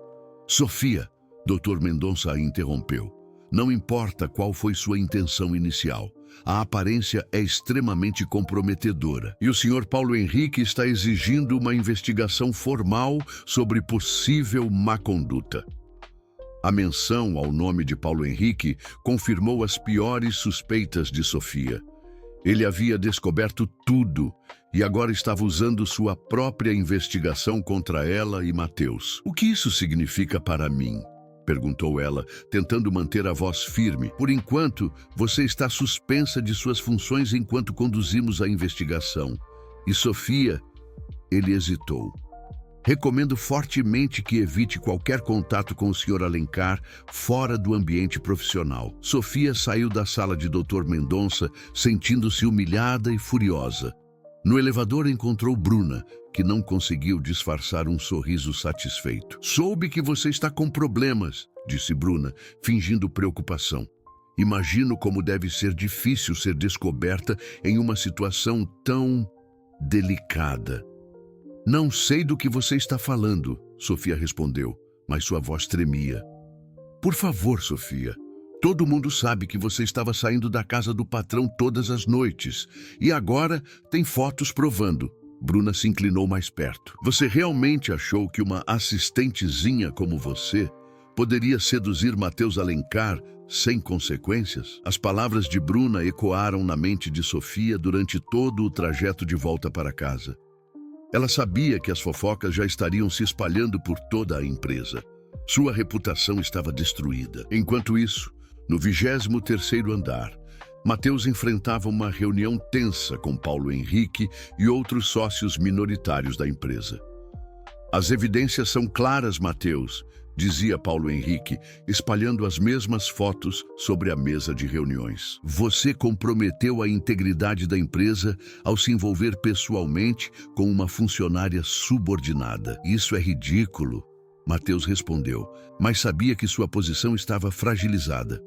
Sofia, Dr. Mendonça a interrompeu. Não importa qual foi sua intenção inicial. A aparência é extremamente comprometedora. E o Sr. Paulo Henrique está exigindo uma investigação formal sobre possível má conduta. A menção ao nome de Paulo Henrique confirmou as piores suspeitas de Sofia. Ele havia descoberto tudo e agora estava usando sua própria investigação contra ela e Mateus. O que isso significa para mim? Perguntou ela, tentando manter a voz firme. Por enquanto, você está suspensa de suas funções enquanto conduzimos a investigação. E Sofia, ele hesitou. Recomendo fortemente que evite qualquer contato com o Sr. Alencar fora do ambiente profissional. Sofia saiu da sala de Dr. Mendonça, sentindo-se humilhada e furiosa. No elevador encontrou Bruna, que não conseguiu disfarçar um sorriso satisfeito. Soube que você está com problemas, disse Bruna, fingindo preocupação. Imagino como deve ser difícil ser descoberta em uma situação tão delicada. Não sei do que você está falando, Sofia respondeu, mas sua voz tremia. Por favor, Sofia. Todo mundo sabe que você estava saindo da casa do patrão todas as noites e agora tem fotos provando. Bruna se inclinou mais perto. Você realmente achou que uma assistentezinha como você poderia seduzir Matheus Alencar sem consequências? As palavras de Bruna ecoaram na mente de Sofia durante todo o trajeto de volta para casa. Ela sabia que as fofocas já estariam se espalhando por toda a empresa. Sua reputação estava destruída. Enquanto isso, no 23º andar, Matheus enfrentava uma reunião tensa com Paulo Henrique e outros sócios minoritários da empresa. As evidências são claras, Matheus, dizia Paulo Henrique, espalhando as mesmas fotos sobre a mesa de reuniões. Você comprometeu a integridade da empresa ao se envolver pessoalmente com uma funcionária subordinada. Isso é ridículo, Matheus respondeu, mas sabia que sua posição estava fragilizada.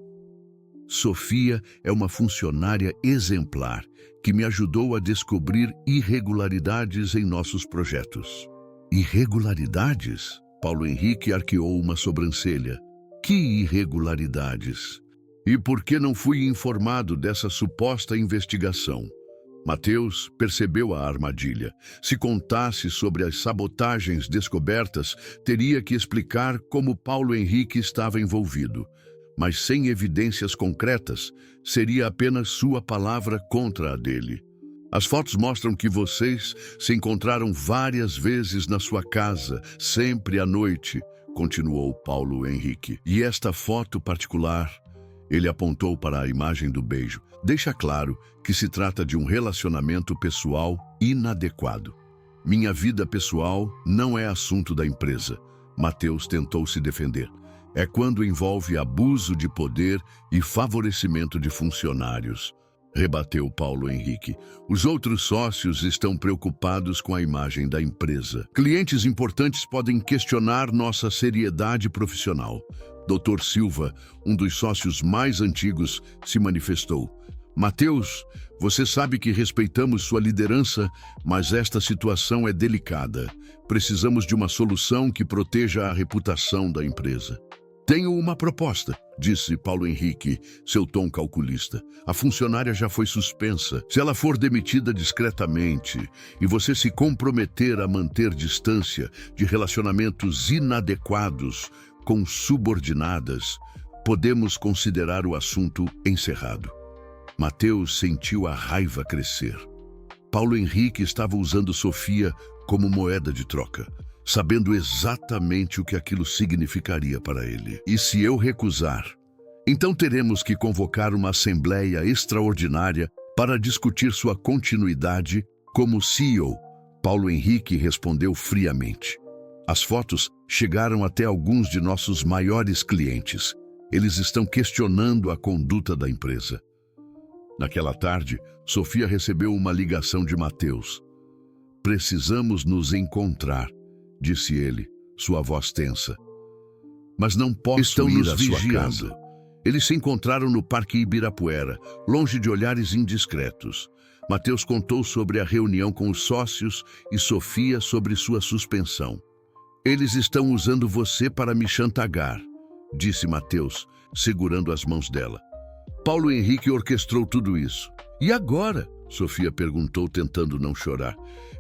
Sofia é uma funcionária exemplar que me ajudou a descobrir irregularidades em nossos projetos. Irregularidades? Paulo Henrique arqueou uma sobrancelha. Que irregularidades? E por que não fui informado dessa suposta investigação? Matheus percebeu a armadilha. Se contasse sobre as sabotagens descobertas, teria que explicar como Paulo Henrique estava envolvido. Mas sem evidências concretas, seria apenas sua palavra contra a dele. As fotos mostram que vocês se encontraram várias vezes na sua casa, sempre à noite, continuou Paulo Henrique. E esta foto particular, ele apontou para a imagem do beijo, deixa claro que se trata de um relacionamento pessoal inadequado. Minha vida pessoal não é assunto da empresa. Matheus tentou se defender. É quando envolve abuso de poder e favorecimento de funcionários, rebateu Paulo Henrique. Os outros sócios estão preocupados com a imagem da empresa. Clientes importantes podem questionar nossa seriedade profissional. Dr. Silva, um dos sócios mais antigos, se manifestou. Matheus, você sabe que respeitamos sua liderança, mas esta situação é delicada. Precisamos de uma solução que proteja a reputação da empresa. Tenho uma proposta, disse Paulo Henrique, seu tom calculista. A funcionária já foi suspensa. Se ela for demitida discretamente e você se comprometer a manter distância de relacionamentos inadequados com subordinadas, podemos considerar o assunto encerrado. Matheus sentiu a raiva crescer. Paulo Henrique estava usando Sofia como moeda de troca, sabendo exatamente o que aquilo significaria para ele. E se eu recusar, então teremos que convocar uma assembleia extraordinária para discutir sua continuidade como CEO. Paulo Henrique respondeu friamente. As fotos chegaram até alguns de nossos maiores clientes. Eles estão questionando a conduta da empresa. Naquela tarde, Sofia recebeu uma ligação de Matheus. Precisamos nos encontrar, disse ele, sua voz tensa. Mas não posso ir à sua casa. Eles se encontraram no Parque Ibirapuera, longe de olhares indiscretos. Matheus contou sobre a reunião com os sócios e Sofia sobre sua suspensão. Eles estão usando você para me chantagar, disse Matheus, segurando as mãos dela. Paulo Henrique orquestrou tudo isso. E agora? Sofia perguntou, tentando não chorar.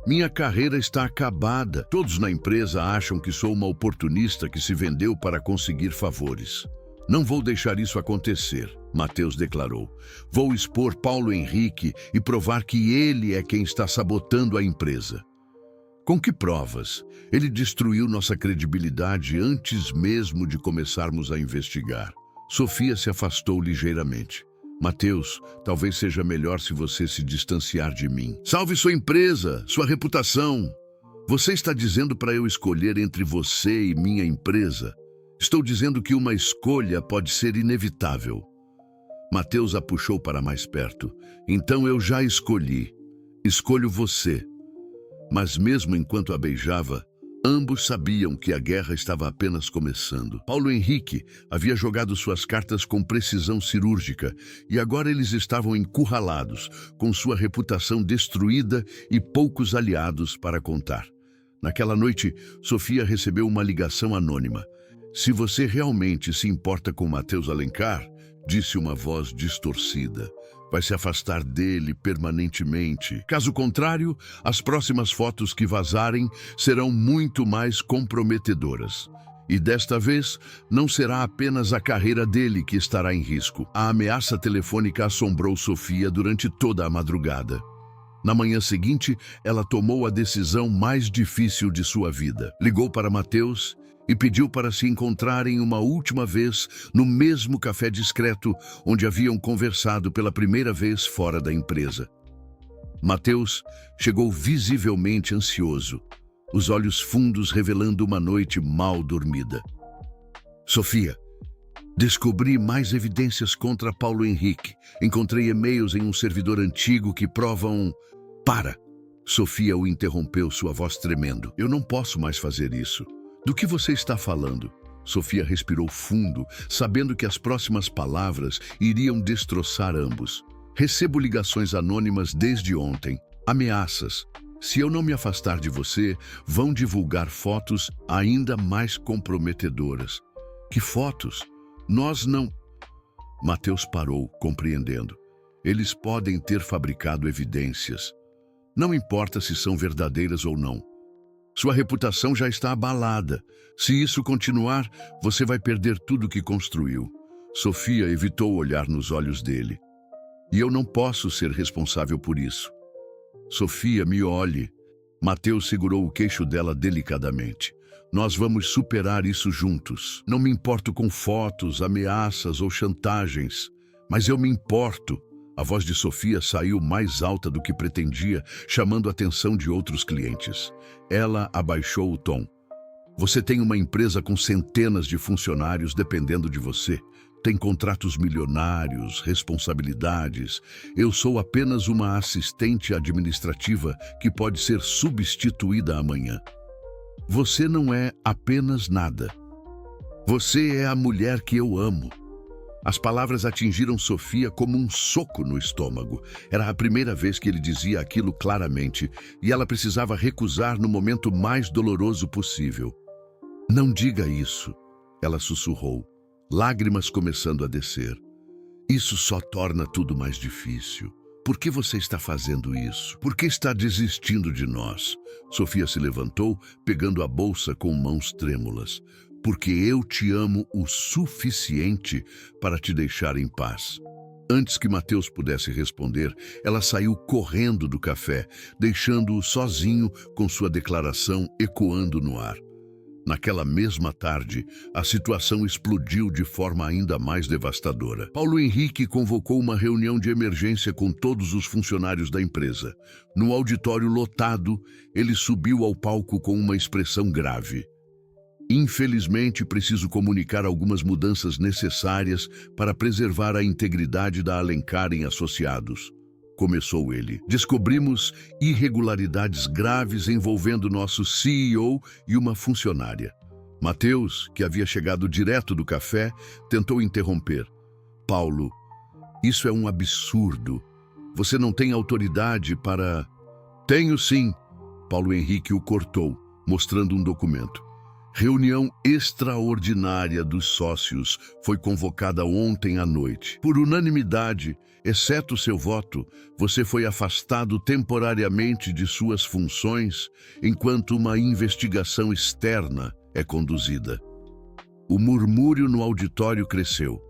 Minha carreira está acabada. Todos na empresa acham que sou uma oportunista que se vendeu para conseguir favores. Não vou deixar isso acontecer, Matheus declarou. Vou expor Paulo Henrique e provar que ele é quem está sabotando a empresa. Com que provas? Ele destruiu nossa credibilidade antes mesmo de começarmos a investigar. Sofia se afastou ligeiramente. Matheus, talvez seja melhor se você se distanciar de mim. Salve sua empresa, sua reputação. Você está dizendo para eu escolher entre você e minha empresa? Estou dizendo que uma escolha pode ser inevitável. Matheus a puxou para mais perto. Então eu já escolhi. Escolho você. Mas mesmo enquanto a beijava, ambos sabiam que a guerra estava apenas começando. Paulo Henrique havia jogado suas cartas com precisão cirúrgica e agora eles estavam encurralados, com sua reputação destruída e poucos aliados para contar. Naquela noite, Sofia recebeu uma ligação anônima. Se você realmente se importa com Matheus Alencar, disse uma voz distorcida. Vai se afastar dele permanentemente. Caso contrário, as próximas fotos que vazarem serão muito mais comprometedoras. E desta vez, não será apenas a carreira dele que estará em risco. A ameaça telefônica assombrou Sofia durante toda a madrugada. Na manhã seguinte, ela tomou a decisão mais difícil de sua vida. Ligou para Mateus e pediu para se encontrarem uma última vez no mesmo café discreto onde haviam conversado pela primeira vez fora da empresa. Mateus chegou visivelmente ansioso, os olhos fundos revelando uma noite mal dormida. Sofia, descobri mais evidências contra Paulo Henrique. Encontrei e-mails em um servidor antigo que provam... Para! Sofia o interrompeu, sua voz tremendo. Eu não posso mais fazer isso. Do que você está falando? Sofia respirou fundo, sabendo que as próximas palavras iriam destroçar ambos. Recebo ligações anônimas desde ontem. Ameaças. Se eu não me afastar de você, vão divulgar fotos ainda mais comprometedoras. Que fotos? Nós não... Mateus parou, compreendendo. Eles podem ter fabricado evidências. Não importa se são verdadeiras ou não. Sua reputação já está abalada. Se isso continuar, você vai perder tudo que construiu. Sofia evitou olhar nos olhos dele. E eu não posso ser responsável por isso. Sofia, me olhe. Mateus segurou o queixo dela delicadamente. Nós vamos superar isso juntos. Não me importo com fotos, ameaças ou chantagens, mas eu me importo. A voz de Sofia saiu mais alta do que pretendia, chamando a atenção de outros clientes. Ela abaixou o tom. Você tem uma empresa com centenas de funcionários dependendo de você. Tem contratos milionários, responsabilidades. Eu sou apenas uma assistente administrativa que pode ser substituída amanhã. Você não é apenas nada. Você é a mulher que eu amo. As palavras atingiram Sofia como um soco no estômago. Era a primeira vez que ele dizia aquilo claramente, e ela precisava recusar no momento mais doloroso possível. Não diga isso, ela sussurrou, lágrimas começando a descer. Isso só torna tudo mais difícil. Por que você está fazendo isso? Por que está desistindo de nós? Sofia se levantou, pegando a bolsa com mãos trêmulas. Porque eu te amo o suficiente para te deixar em paz. Antes que Mateus pudesse responder, ela saiu correndo do café, deixando-o sozinho com sua declaração ecoando no ar. Naquela mesma tarde, a situação explodiu de forma ainda mais devastadora. Paulo Henrique convocou uma reunião de emergência com todos os funcionários da empresa. No auditório lotado, ele subiu ao palco com uma expressão grave. Infelizmente, preciso comunicar algumas mudanças necessárias para preservar a integridade da Alencar em Associados. Começou ele. Descobrimos irregularidades graves envolvendo nosso CEO e uma funcionária. Mateus, que havia chegado direto do café, tentou interromper. Paulo, isso é um absurdo. Você não tem autoridade para... Tenho sim. Paulo Henrique o cortou, mostrando um documento. Reunião extraordinária dos sócios foi convocada ontem à noite. Por unanimidade, exceto seu voto, você foi afastado temporariamente de suas funções enquanto uma investigação externa é conduzida. O murmúrio no auditório cresceu.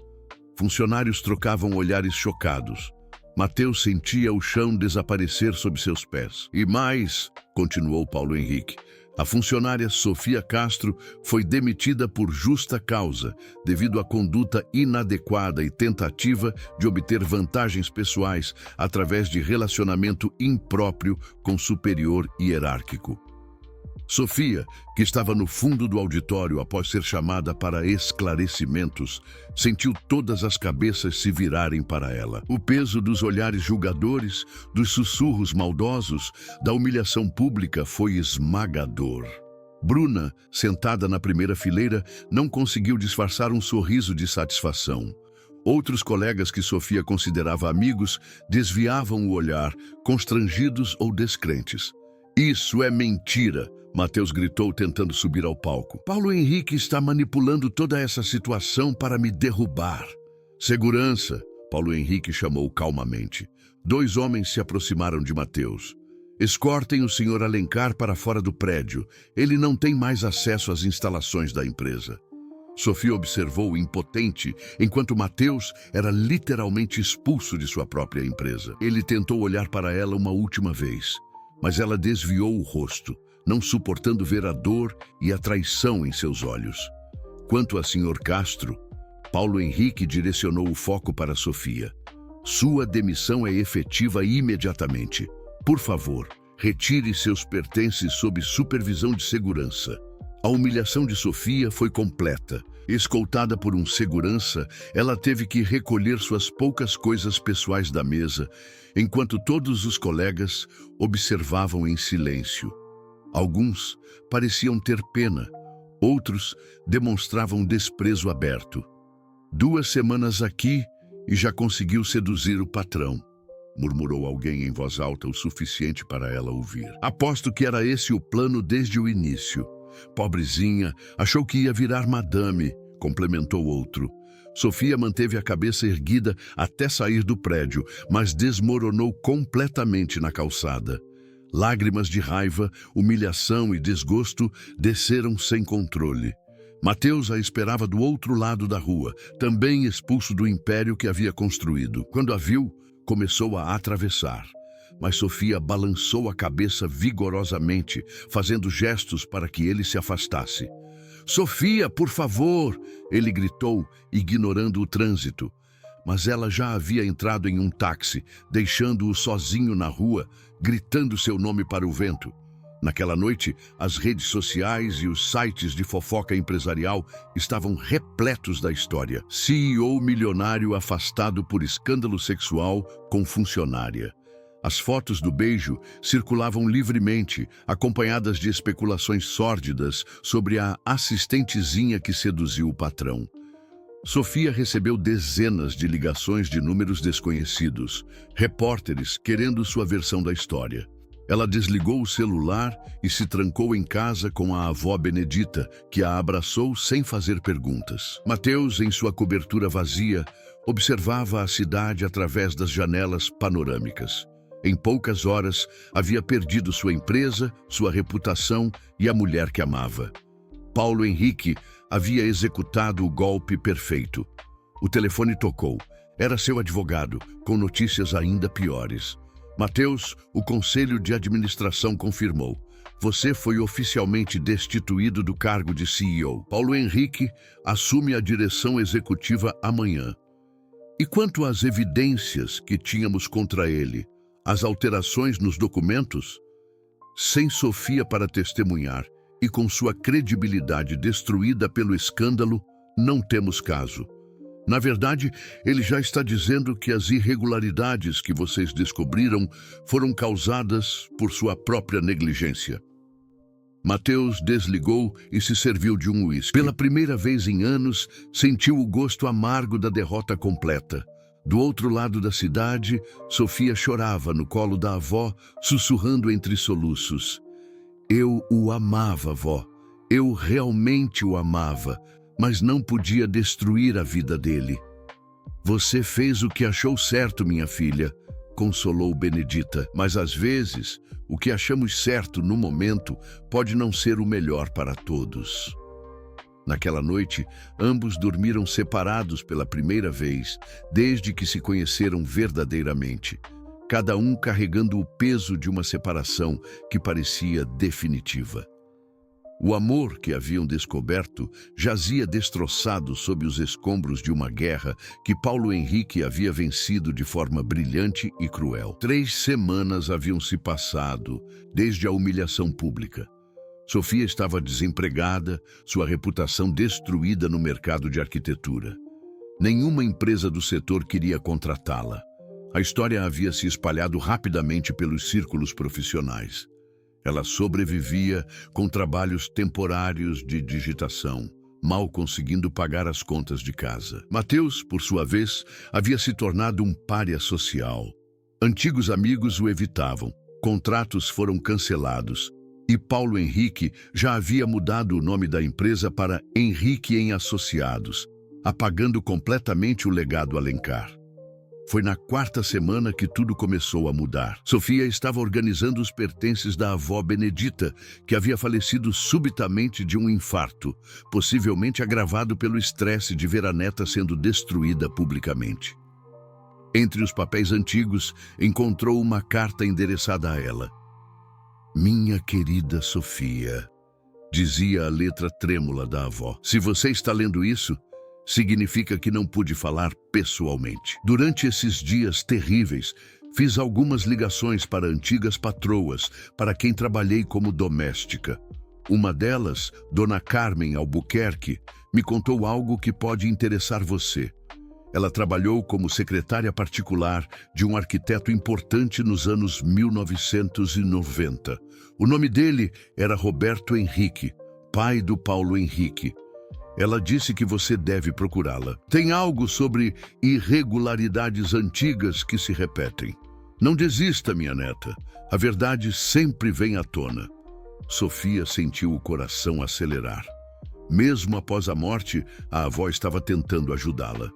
Funcionários trocavam olhares chocados. Mateus sentia o chão desaparecer sob seus pés. E mais, continuou Paulo Henrique, a funcionária Sofia Castro foi demitida por justa causa, devido à conduta inadequada e tentativa de obter vantagens pessoais através de relacionamento impróprio com superior hierárquico. Sofia, que estava no fundo do auditório após ser chamada para esclarecimentos, sentiu todas as cabeças se virarem para ela. O peso dos olhares julgadores, dos sussurros maldosos, da humilhação pública foi esmagador. Bruna, sentada na primeira fileira, não conseguiu disfarçar um sorriso de satisfação. Outros colegas que Sofia considerava amigos desviavam o olhar, constrangidos ou descrentes. Isso é mentira! Mateus gritou, tentando subir ao palco. Paulo Henrique está manipulando toda essa situação para me derrubar. Segurança, Paulo Henrique chamou calmamente. 2 homens se aproximaram de Mateus. Escortem o senhor Alencar para fora do prédio. Ele não tem mais acesso às instalações da empresa. Sofia observou impotente, enquanto Mateus era literalmente expulso de sua própria empresa. Ele tentou olhar para ela uma última vez, mas ela desviou o rosto, não suportando ver a dor e a traição em seus olhos. Quanto a Sr. Castro, Paulo Henrique direcionou o foco para Sofia. Sua demissão é efetiva imediatamente. Por favor, retire seus pertences sob supervisão de segurança. A humilhação de Sofia foi completa. Escoltada por um segurança, ela teve que recolher suas poucas coisas pessoais da mesa, enquanto todos os colegas observavam em silêncio. Alguns pareciam ter pena, outros demonstravam desprezo aberto. 2 semanas aqui e já conseguiu seduzir o patrão, murmurou alguém em voz alta o suficiente para ela ouvir. Aposto que era esse o plano desde o início. Pobrezinha, achou que ia virar madame, complementou outro. Sofia manteve a cabeça erguida até sair do prédio, mas desmoronou completamente na calçada. Lágrimas de raiva, humilhação e desgosto desceram sem controle. Mateus a esperava do outro lado da rua, também expulso do império que havia construído. Quando a viu, começou a atravessar. Mas Sofia balançou a cabeça vigorosamente, fazendo gestos para que ele se afastasse. «Sofia, por favor!» ele gritou, ignorando o trânsito. Mas ela já havia entrado em um táxi, deixando-o sozinho na rua, gritando seu nome para o vento. Naquela noite, as redes sociais e os sites de fofoca empresarial estavam repletos da história. CEO milionário afastado por escândalo sexual com funcionária. As fotos do beijo circulavam livremente, acompanhadas de especulações sórdidas sobre a assistentezinha que seduziu o patrão. Sofia recebeu dezenas de ligações de números desconhecidos, repórteres querendo sua versão da história. Ela desligou o celular e se trancou em casa com a avó Benedita, que a abraçou sem fazer perguntas. Mateus, em sua cobertura vazia, observava a cidade através das janelas panorâmicas. Em poucas horas, havia perdido sua empresa, sua reputação e a mulher que amava. Paulo Henrique havia executado o golpe perfeito. O telefone tocou. Era seu advogado, com notícias ainda piores. Mateus, o conselho de administração confirmou. Você foi oficialmente destituído do cargo de CEO. Paulo Henrique assume a direção executiva amanhã. E quanto às evidências que tínhamos contra ele, as alterações nos documentos? Sem Sofia para testemunhar e com sua credibilidade destruída pelo escândalo, não temos caso. Na verdade, ele já está dizendo que as irregularidades que vocês descobriram foram causadas por sua própria negligência. Mateus desligou e se serviu de um uísque. Pela primeira vez em anos, sentiu o gosto amargo da derrota completa. Do outro lado da cidade, Sofia chorava no colo da avó, sussurrando entre soluços. Eu o amava, vó. Eu realmente o amava, mas não podia destruir a vida dele. Você fez o que achou certo, minha filha, consolou Benedita, mas às vezes o que achamos certo no momento pode não ser o melhor para todos. Naquela noite, ambos dormiram separados pela primeira vez, desde que se conheceram verdadeiramente, cada um carregando o peso de uma separação que parecia definitiva. O amor que haviam descoberto jazia destroçado sob os escombros de uma guerra que Paulo Henrique havia vencido de forma brilhante e cruel. 3 semanas haviam se passado desde a humilhação pública. Sofia estava desempregada, sua reputação destruída no mercado de arquitetura. Nenhuma empresa do setor queria contratá-la. A história havia se espalhado rapidamente pelos círculos profissionais. Ela sobrevivia com trabalhos temporários de digitação, mal conseguindo pagar as contas de casa. Mateus, por sua vez, havia se tornado um pária social. Antigos amigos o evitavam, contratos foram cancelados, e Paulo Henrique já havia mudado o nome da empresa para Henrique em Associados, apagando completamente o legado Alencar. Foi na quarta semana que tudo começou a mudar. Sofia estava organizando os pertences da avó Benedita, que havia falecido subitamente de um infarto, possivelmente agravado pelo estresse de ver a neta sendo destruída publicamente. Entre os papéis antigos, encontrou uma carta endereçada a ela. "Minha querida Sofia", dizia a letra trêmula da avó. "Se você está lendo isso, significa que não pude falar pessoalmente. Durante esses dias terríveis, fiz algumas ligações para antigas patroas, para quem trabalhei como doméstica. Uma delas, Dona Carmen Albuquerque, me contou algo que pode interessar você. Ela trabalhou como secretária particular de um arquiteto importante nos anos 1990. O nome dele era Roberto Henrique, pai do Paulo Henrique. Ela disse que você deve procurá-la. Tem algo sobre irregularidades antigas que se repetem. Não desista, minha neta. A verdade sempre vem à tona." Sofia sentiu o coração acelerar. Mesmo após a morte, a avó estava tentando ajudá-la.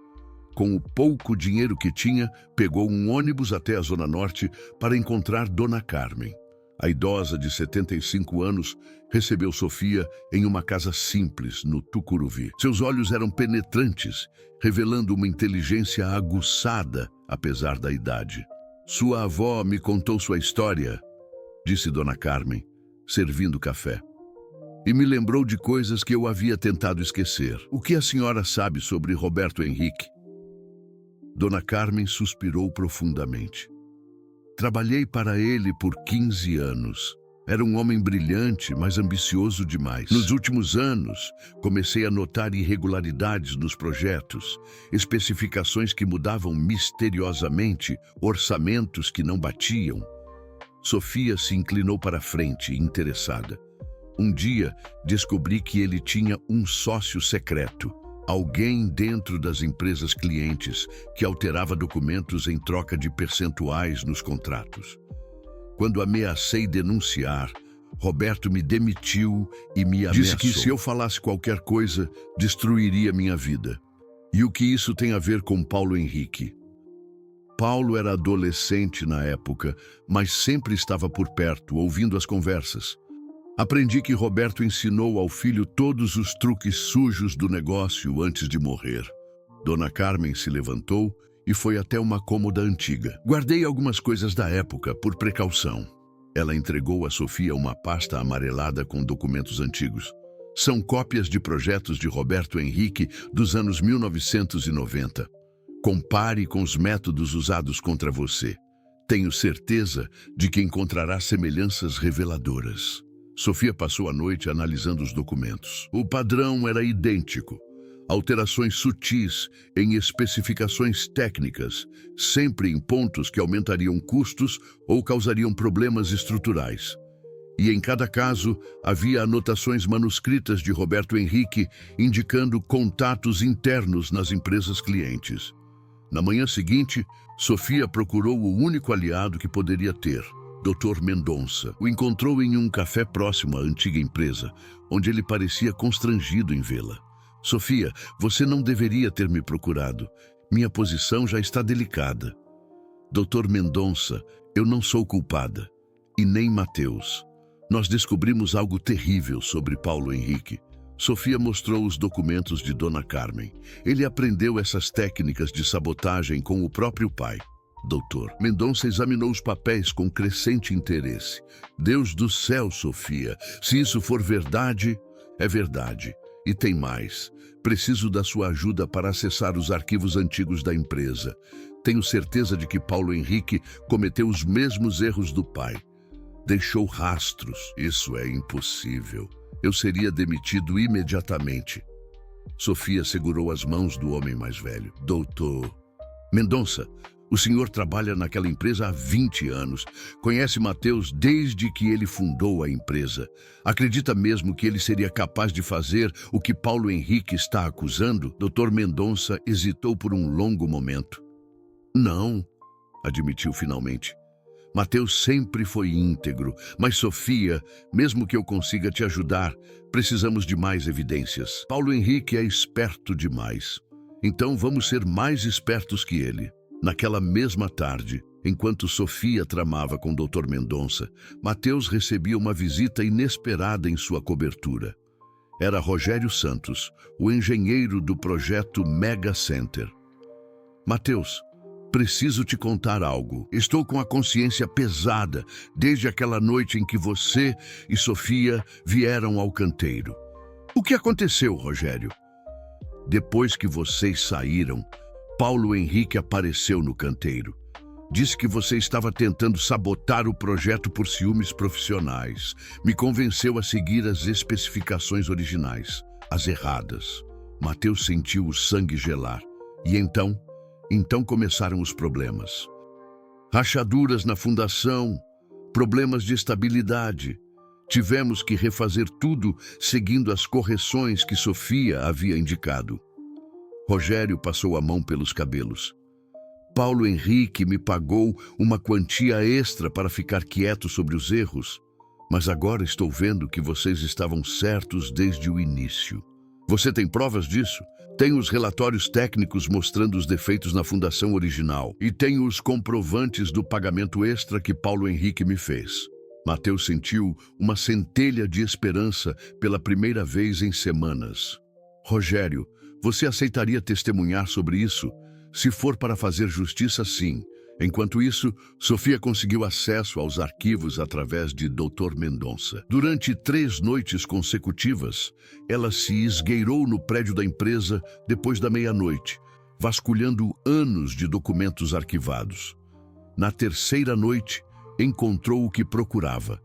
Com o pouco dinheiro que tinha, pegou um ônibus até a Zona Norte para encontrar Dona Carmen. A idosa de 75 anos recebeu Sofia em uma casa simples, no Tucuruvi. Seus olhos eram penetrantes, revelando uma inteligência aguçada, apesar da idade. "Sua avó me contou sua história", disse Dona Carmen, servindo café. "E me lembrou de coisas que eu havia tentado esquecer. O que a senhora sabe sobre Roberto Henrique?" Dona Carmen suspirou profundamente. "Trabalhei para ele por 15 anos. Era um homem brilhante, mas ambicioso demais. Nos últimos anos, comecei a notar irregularidades nos projetos, especificações que mudavam misteriosamente, orçamentos que não batiam." Sofia se inclinou para a frente, interessada. "Um dia, descobri que ele tinha um sócio secreto. Alguém dentro das empresas clientes que alterava documentos em troca de percentuais nos contratos. Quando ameacei denunciar, Roberto me demitiu e me ameaçou. Disse que se eu falasse qualquer coisa, destruiria minha vida. E o que isso tem a ver com Paulo Henrique?" Paulo era adolescente na época, mas sempre estava por perto, ouvindo as conversas. "Aprendi que Roberto ensinou ao filho todos os truques sujos do negócio antes de morrer." Dona Carmen se levantou e foi até uma cômoda antiga. "Guardei algumas coisas da época, por precaução." Ela entregou a Sofia uma pasta amarelada com documentos antigos. "São cópias de projetos de Roberto Henrique dos anos 1990. Compare com os métodos usados contra você. Tenho certeza de que encontrará semelhanças reveladoras." Sofia passou a noite analisando os documentos. O padrão era idêntico. Alterações sutis em especificações técnicas, sempre em pontos que aumentariam custos ou causariam problemas estruturais. E em cada caso, havia anotações manuscritas de Roberto Henrique indicando contatos internos nas empresas clientes. Na manhã seguinte, Sofia procurou o único aliado que poderia ter, Dr. Mendonça. O encontrou em um café próximo à antiga empresa, onde ele parecia constrangido em vê-la. "Sofia, você não deveria ter me procurado. Minha posição já está delicada." "Dr. Mendonça, eu não sou culpada. E nem Mateus. Nós descobrimos algo terrível sobre Paulo Henrique." Sofia mostrou os documentos de Dona Carmen. "Ele aprendeu essas técnicas de sabotagem com o próprio pai." Doutor Mendonça examinou os papéis com crescente interesse. "Deus do céu, Sofia, se isso for verdade, é verdade. E tem mais. Preciso da sua ajuda para acessar os arquivos antigos da empresa. Tenho certeza de que Paulo Henrique cometeu os mesmos erros do pai. Deixou rastros. Isso é impossível. Eu seria demitido imediatamente." Sofia segurou as mãos do homem mais velho. "Doutor Mendonça, o senhor trabalha naquela empresa há 20 anos. Conhece Mateus desde que ele fundou a empresa. Acredita mesmo que ele seria capaz de fazer o que Paulo Henrique está acusando?" Dr. Mendonça hesitou por um longo momento. "Não", admitiu finalmente. "Mateus sempre foi íntegro, mas Sofia, mesmo que eu consiga te ajudar, precisamos de mais evidências. Paulo Henrique é esperto demais. Então vamos ser mais espertos que ele. Naquela mesma tarde, enquanto Sofia tramava com Dr. Mendonça, Mateus recebia uma visita inesperada em sua cobertura. Era Rogério Santos, o engenheiro do projeto Mega Center. Mateus, preciso te contar algo. Estou com a consciência pesada desde aquela noite em que você e Sofia vieram ao canteiro. O que aconteceu, Rogério? Depois que vocês saíram, Paulo Henrique apareceu no canteiro. Disse que você estava tentando sabotar o projeto por ciúmes profissionais. Me convenceu a seguir as especificações originais, as erradas. Mateus sentiu o sangue gelar. E então começaram os problemas. Rachaduras na fundação, problemas de estabilidade. Tivemos que refazer tudo seguindo as correções que Sofia havia indicado. Rogério passou a mão pelos cabelos. Paulo Henrique me pagou uma quantia extra para ficar quieto sobre os erros, mas agora estou vendo que vocês estavam certos desde o início. Você tem provas disso? Tenho os relatórios técnicos mostrando os defeitos na fundação original e tenho os comprovantes do pagamento extra que Paulo Henrique me fez. Mateus sentiu uma centelha de esperança pela primeira vez em semanas. Rogério, você aceitaria testemunhar sobre isso? Se for para fazer justiça, sim. Enquanto isso, Sofia conseguiu acesso aos arquivos através de Dr. Mendonça. Durante 3 noites consecutivas, ela se esgueirou no prédio da empresa depois da meia-noite, vasculhando anos de documentos arquivados. Na terceira noite, encontrou o que procurava: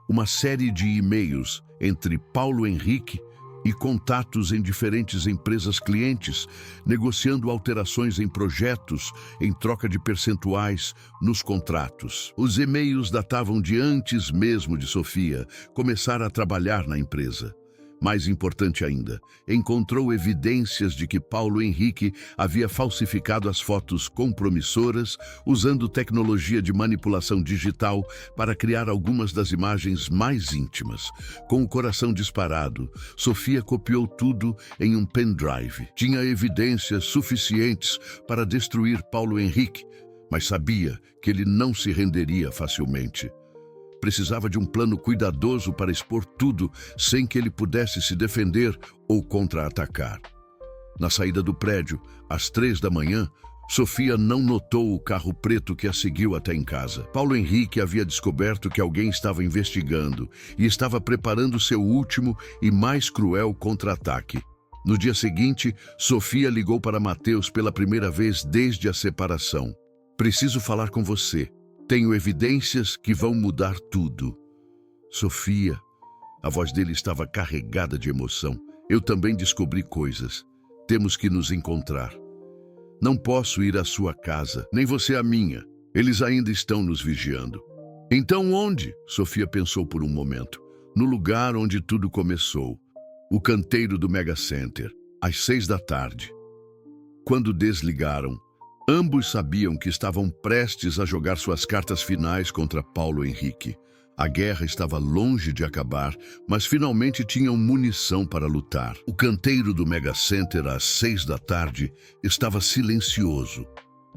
uma série de e-mails entre Paulo Henrique e contatos em diferentes empresas clientes, negociando alterações em projetos em troca de percentuais nos contratos. Os e-mails datavam de antes mesmo de Sofia começar a trabalhar na empresa. Mais importante ainda, encontrou evidências de que Paulo Henrique havia falsificado as fotos compromissoras, usando tecnologia de manipulação digital para criar algumas das imagens mais íntimas. Com o coração disparado, Sofia copiou tudo em um pendrive. Tinha evidências suficientes para destruir Paulo Henrique, mas sabia que ele não se renderia facilmente. Precisava de um plano cuidadoso para expor tudo sem que ele pudesse se defender ou contra-atacar. Na saída do prédio, às 3 da manhã, Sofia não notou o carro preto que a seguiu até em casa. Paulo Henrique havia descoberto que alguém estava investigando e estava preparando seu último e mais cruel contra-ataque. No dia seguinte, Sofia ligou para Mateus pela primeira vez desde a separação. "Preciso falar com você. Tenho evidências que vão mudar tudo." "Sofia," a voz dele estava carregada de emoção. "Eu também descobri coisas. Temos que nos encontrar. Não posso ir à sua casa, nem você à minha. Eles ainda estão nos vigiando." "Então onde?" Sofia pensou por um momento. "No lugar onde tudo começou. O canteiro do Mega Center, às 6 da tarde." Quando desligaram, ambos sabiam que estavam prestes a jogar suas cartas finais contra Paulo Henrique. A guerra estava longe de acabar, mas finalmente tinham munição para lutar. O canteiro do Mega Center, às 6 da tarde, estava silencioso,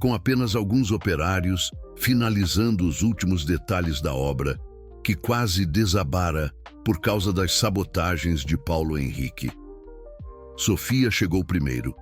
com apenas alguns operários finalizando os últimos detalhes da obra, que quase desabara por causa das sabotagens de Paulo Henrique. Sofia chegou primeiro,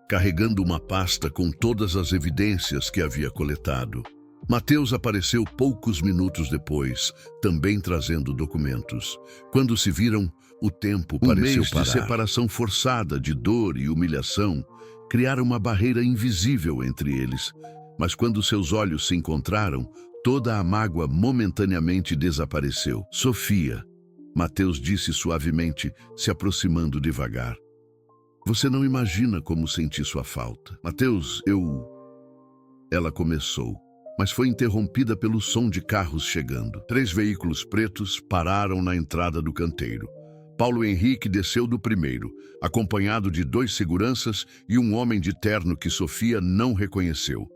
carregando uma pasta com todas as evidências que havia coletado. Mateus apareceu poucos minutos depois, também trazendo documentos. Quando se viram, o tempo pareceu parar. De separação forçada, de dor e humilhação, criaram uma barreira invisível entre eles. Mas quando seus olhos se encontraram, toda a mágoa momentaneamente desapareceu. "Sofia," Mateus disse suavemente, se aproximando devagar. "Você não imagina como senti sua falta." "Mateus, Ela começou, mas foi interrompida pelo som de carros chegando. 3 veículos pretos pararam na entrada do canteiro. Paulo Henrique desceu do primeiro, acompanhado de 2 seguranças e um homem de terno que Sofia não reconheceu.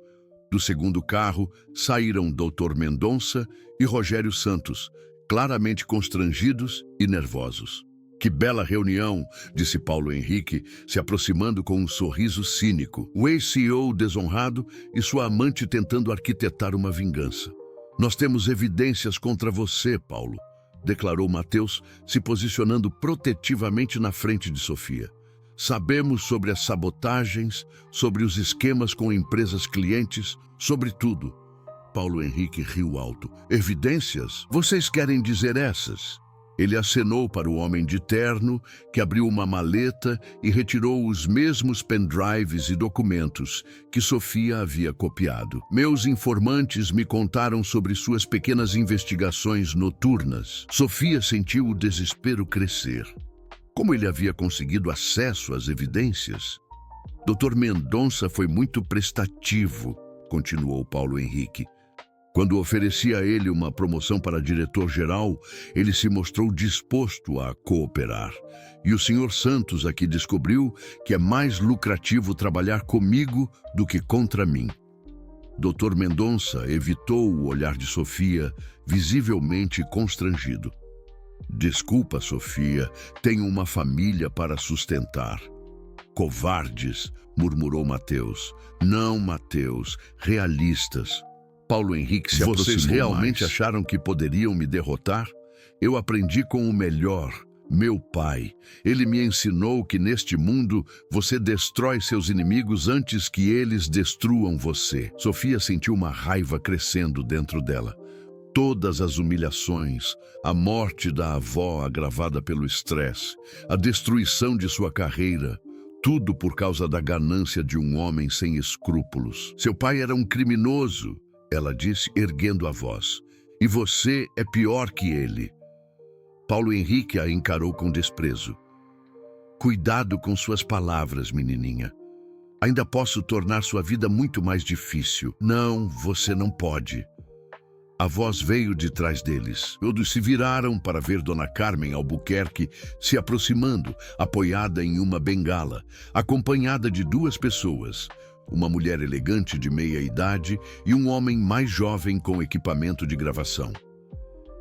Do segundo carro saíram Dr. Mendonça e Rogério Santos, claramente constrangidos e nervosos. Que bela reunião, disse Paulo Henrique, se aproximando com um sorriso cínico. O ex-CEO desonrado e sua amante tentando arquitetar uma vingança. Nós temos evidências contra você, Paulo, declarou Mateus, se posicionando protetivamente na frente de Sofia. Sabemos sobre as sabotagens, sobre os esquemas com empresas clientes, sobre tudo. Paulo Henrique riu alto. Evidências? Vocês querem dizer essas? Ele acenou para o homem de terno, que abriu uma maleta e retirou os mesmos pendrives e documentos que Sofia havia copiado. Meus informantes me contaram sobre suas pequenas investigações noturnas. Sofia sentiu o desespero crescer. Como ele havia conseguido acesso às evidências? Dr. Mendonça foi muito prestativo, continuou Paulo Henrique. Quando ofereci a ele uma promoção para diretor-geral, ele se mostrou disposto a cooperar. E o Sr. Santos aqui descobriu que é mais lucrativo trabalhar comigo do que contra mim. Dr. Mendonça evitou o olhar de Sofia, visivelmente constrangido. Desculpa, Sofia, tenho uma família para sustentar. Covardes, murmurou Mateus. Não, Mateus, realistas. Paulo Henrique se aproximou. Vocês realmente acharam que poderiam me derrotar? Eu aprendi com o melhor, meu pai. Ele me ensinou que neste mundo você destrói seus inimigos antes que eles destruam você. Sofia sentiu uma raiva crescendo dentro dela. Todas as humilhações, a morte da avó agravada pelo estresse, a destruição de sua carreira, tudo por causa da ganância de um homem sem escrúpulos. Seu pai era um criminoso, ela disse, erguendo a voz. E você é pior que ele. Paulo Henrique a encarou com desprezo. Cuidado com suas palavras, menininha. Ainda posso tornar sua vida muito mais difícil. Não, você não pode. A voz veio de trás deles. Todos se viraram para ver Dona Carmen Albuquerque se aproximando, apoiada em uma bengala, acompanhada de duas pessoas. Uma mulher elegante de meia-idade e um homem mais jovem com equipamento de gravação.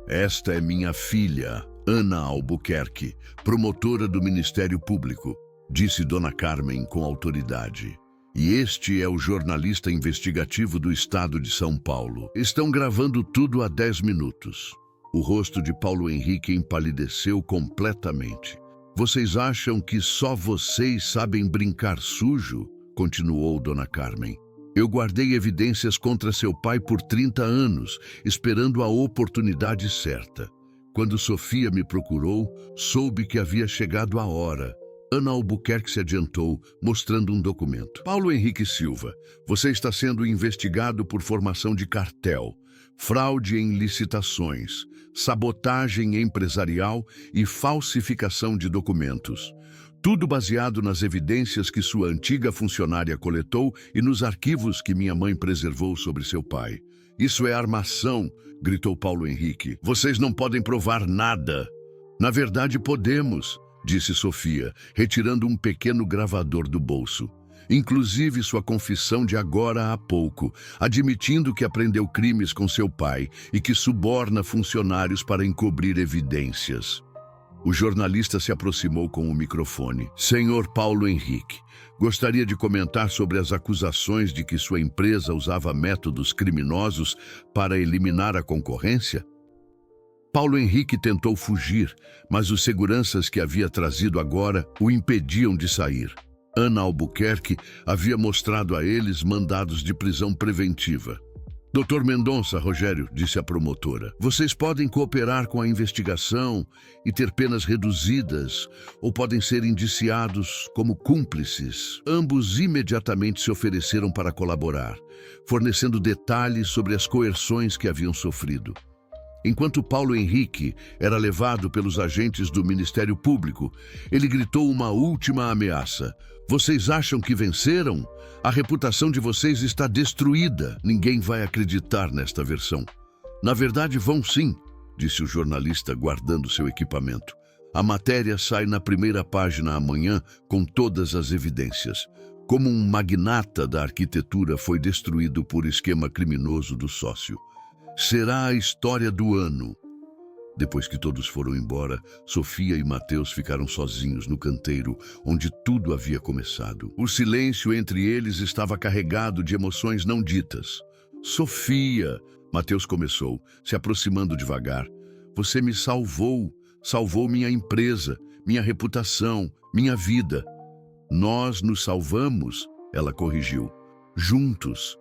Esta é minha filha, Ana Albuquerque, promotora do Ministério Público, disse Dona Carmen com autoridade. E este é o jornalista investigativo do estado de São Paulo. Estão gravando tudo há 10 minutos. O rosto de Paulo Henrique empalideceu completamente. Vocês acham que só vocês sabem brincar sujo? Continuou Dona Carmen. Eu guardei evidências contra seu pai por 30 anos, esperando a oportunidade certa. Quando Sofia me procurou, soube que havia chegado a hora. Ana Albuquerque se adiantou, mostrando um documento. Paulo Henrique Silva, você está sendo investigado por formação de cartel, fraude em licitações, sabotagem empresarial e falsificação de documentos. Tudo baseado nas evidências que sua antiga funcionária coletou e nos arquivos que minha mãe preservou sobre seu pai. Isso é armação, gritou Paulo Henrique. Vocês não podem provar nada. Na verdade, podemos, disse Sofia, retirando um pequeno gravador do bolso. Inclusive sua confissão de agora há pouco, admitindo que aprendeu crimes com seu pai e que suborna funcionários para encobrir evidências. O jornalista se aproximou com o microfone. Senhor Paulo Henrique, gostaria de comentar sobre as acusações de que sua empresa usava métodos criminosos para eliminar a concorrência? Paulo Henrique tentou fugir, mas os seguranças que havia trazido agora o impediam de sair. Ana Albuquerque havia mostrado a eles mandados de prisão preventiva. Dr. Mendonça, Rogério, disse a promotora, vocês podem cooperar com a investigação e ter penas reduzidas, ou podem ser indiciados como cúmplices. Ambos imediatamente se ofereceram para colaborar, fornecendo detalhes sobre as coerções que haviam sofrido. Enquanto Paulo Henrique era levado pelos agentes do Ministério Público, ele gritou uma última ameaça. Vocês acham que venceram? A reputação de vocês está destruída. Ninguém vai acreditar nesta versão. Na verdade, vão sim, disse o jornalista guardando seu equipamento. A matéria sai na primeira página amanhã com todas as evidências. Como um magnata da arquitetura foi destruído por esquema criminoso do sócio. Será a história do ano. Depois que todos foram embora, Sofia e Mateus ficaram sozinhos no canteiro onde tudo havia começado. O silêncio entre eles estava carregado de emoções não ditas. Sofia, Mateus começou, se aproximando devagar. Você me salvou, salvou minha empresa, minha reputação, minha vida. Nós nos salvamos, ela corrigiu. Juntos.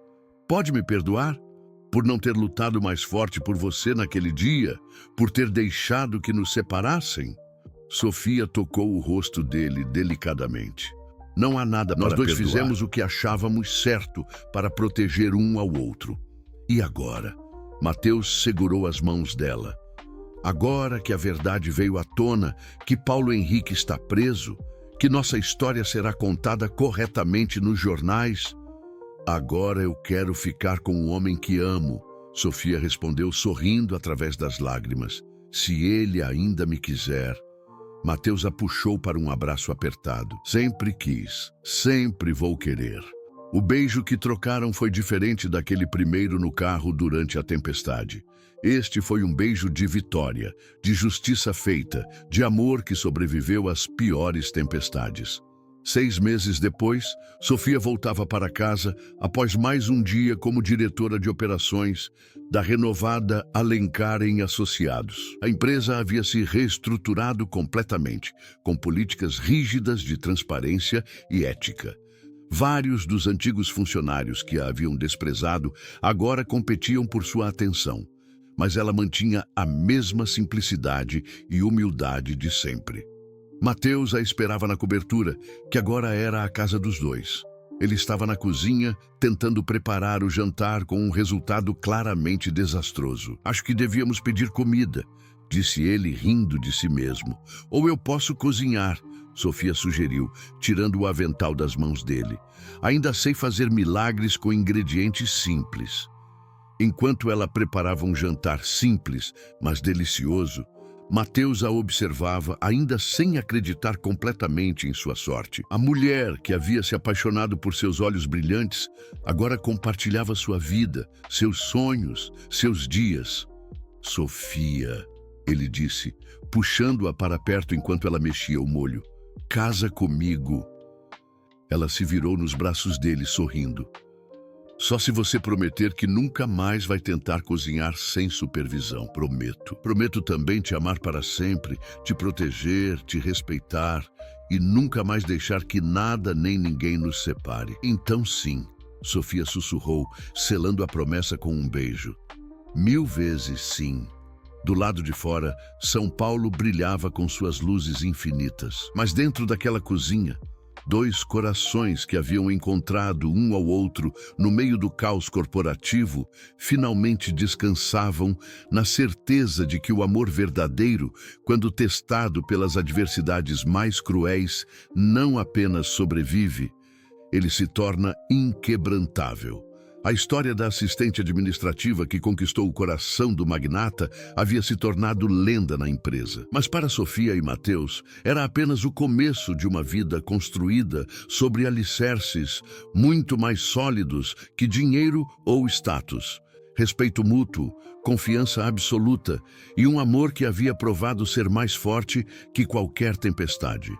Pode me perdoar? Por não ter lutado mais forte por você naquele dia? Por ter deixado que nos separassem? Sofia tocou o rosto dele delicadamente. Não há nada para perdoar. Nós dois fizemos o que achávamos certo para proteger um ao outro. E agora? Mateus segurou as mãos dela. Agora que a verdade veio à tona, que Paulo Henrique está preso, que nossa história será contada corretamente nos jornais, agora eu quero ficar com o homem que amo, Sofia respondeu sorrindo através das lágrimas. Se ele ainda me quiser. Mateus a puxou para um abraço apertado. Sempre quis, sempre vou querer. O beijo que trocaram foi diferente daquele primeiro no carro durante a tempestade. Este foi um beijo de vitória, de justiça feita, de amor que sobreviveu às piores tempestades. 6 meses depois, Sofia voltava para casa após mais um dia como diretora de operações da renovada Alencar em Associados. A empresa havia se reestruturado completamente, com políticas rígidas de transparência e ética. Vários dos antigos funcionários que a haviam desprezado agora competiam por sua atenção, mas ela mantinha a mesma simplicidade e humildade de sempre. Mateus a esperava na cobertura, que agora era a casa dos dois. Ele estava na cozinha, tentando preparar o jantar com um resultado claramente desastroso. Acho que devíamos pedir comida, disse ele rindo de si mesmo. Ou eu posso cozinhar, Sofia sugeriu, tirando o avental das mãos dele. Ainda sei fazer milagres com ingredientes simples. Enquanto ela preparava um jantar simples, mas delicioso, Mateus a observava, ainda sem acreditar completamente em sua sorte. A mulher que havia se apaixonado por seus olhos brilhantes agora compartilhava sua vida, seus sonhos, seus dias. Sofia, ele disse, puxando-a para perto enquanto ela mexia o molho. Casa comigo. Ela se virou nos braços dele, sorrindo. Só se você prometer que nunca mais vai tentar cozinhar sem supervisão, prometo. Prometo também te amar para sempre, te proteger, te respeitar e nunca mais deixar que nada nem ninguém nos separe. Então sim, Sofia sussurrou, selando a promessa com um beijo. 1000 vezes sim. Do lado de fora, São Paulo brilhava com suas luzes infinitas. Mas dentro daquela cozinha, 2 corações que haviam encontrado um ao outro no meio do caos corporativo finalmente descansavam na certeza de que o amor verdadeiro, quando testado pelas adversidades mais cruéis, não apenas sobrevive, ele se torna inquebrantável. A história da assistente administrativa que conquistou o coração do magnata havia se tornado lenda na empresa. Mas para Sofia e Mateus, era apenas o começo de uma vida construída sobre alicerces muito mais sólidos que dinheiro ou status. Respeito mútuo, confiança absoluta e um amor que havia provado ser mais forte que qualquer tempestade.